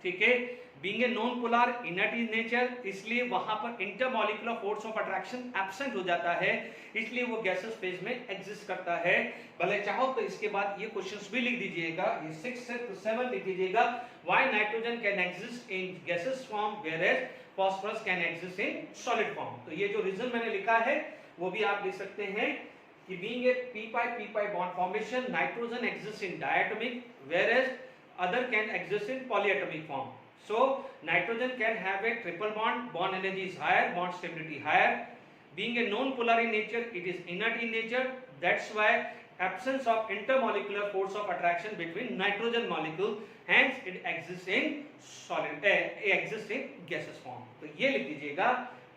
ठीक है, being a non polar inert in nature, इसलिए वहां पर intermolecular force of attraction absent हो जाता है, इसलिए वो गैसेस फेज में एग्जिस्ट करता है। भले चाहो तो इसके बाद ये क्वेश्चंस भी लिख दीजिएगा, ये 6 से 7 लिख दीजिएगा, why nitrogen can exist in gases form whereas phosphorus can exist in solid form. तो ये जो रीजन मैंने लिखा है वो भी आप लिख सकते हैं कि being a p pi bond formation, nitrogen exists in diatomic whereas other can exist in polyatomic form. So nitrogen can have a triple bond, bond energy is higher, bond stability higher. Being a non-polar in nature, it is inert in nature. That's why absence of intermolecular force of attraction between nitrogen molecule, hence it exists in solid, exists in gaseous form. तो ये लिख दीजिएगा,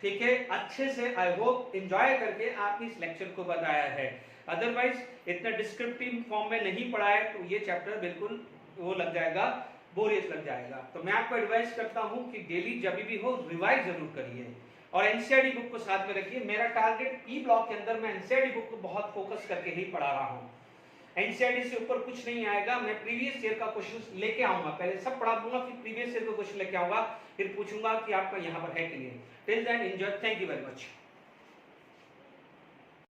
ठीक है। अच्छे से I hope enjoy करके आपने इस लेक्चर को बताया है, अदरवाइज इतना डिस्क्रिप्टिव फॉर्म में नहीं पढ़ा है तो ये चैप्टर बिल्कुल वो लग जाएगा, बोरियत लग जाएगा। तो मैं आपको एडवाइस करता हूँ कि डेली जब भी हो रिवाइज जरूर करिए और एनसीईआरटी बुक को साथ में रखिए। मेरा टारगेट ई ब्लॉक के अंदर मैं एनसीईआरटी बुक को बहुत फोकस करके ही पढ़ा रहा हूँ, एनसीईआरटी से ऊपर कुछ नहीं आएगा। मैं प्रीवियस ईयर का क्वेश्चन लेके आऊंगा, पहले सब पढ़ा दूंगा, फिर प्रीवियस ईयर का क्वेश्चन लेके आऊंगा, फिर पूछूंगा कि आपका यहाँ पर है कि नहीं। Till then enjoy, thank you very much.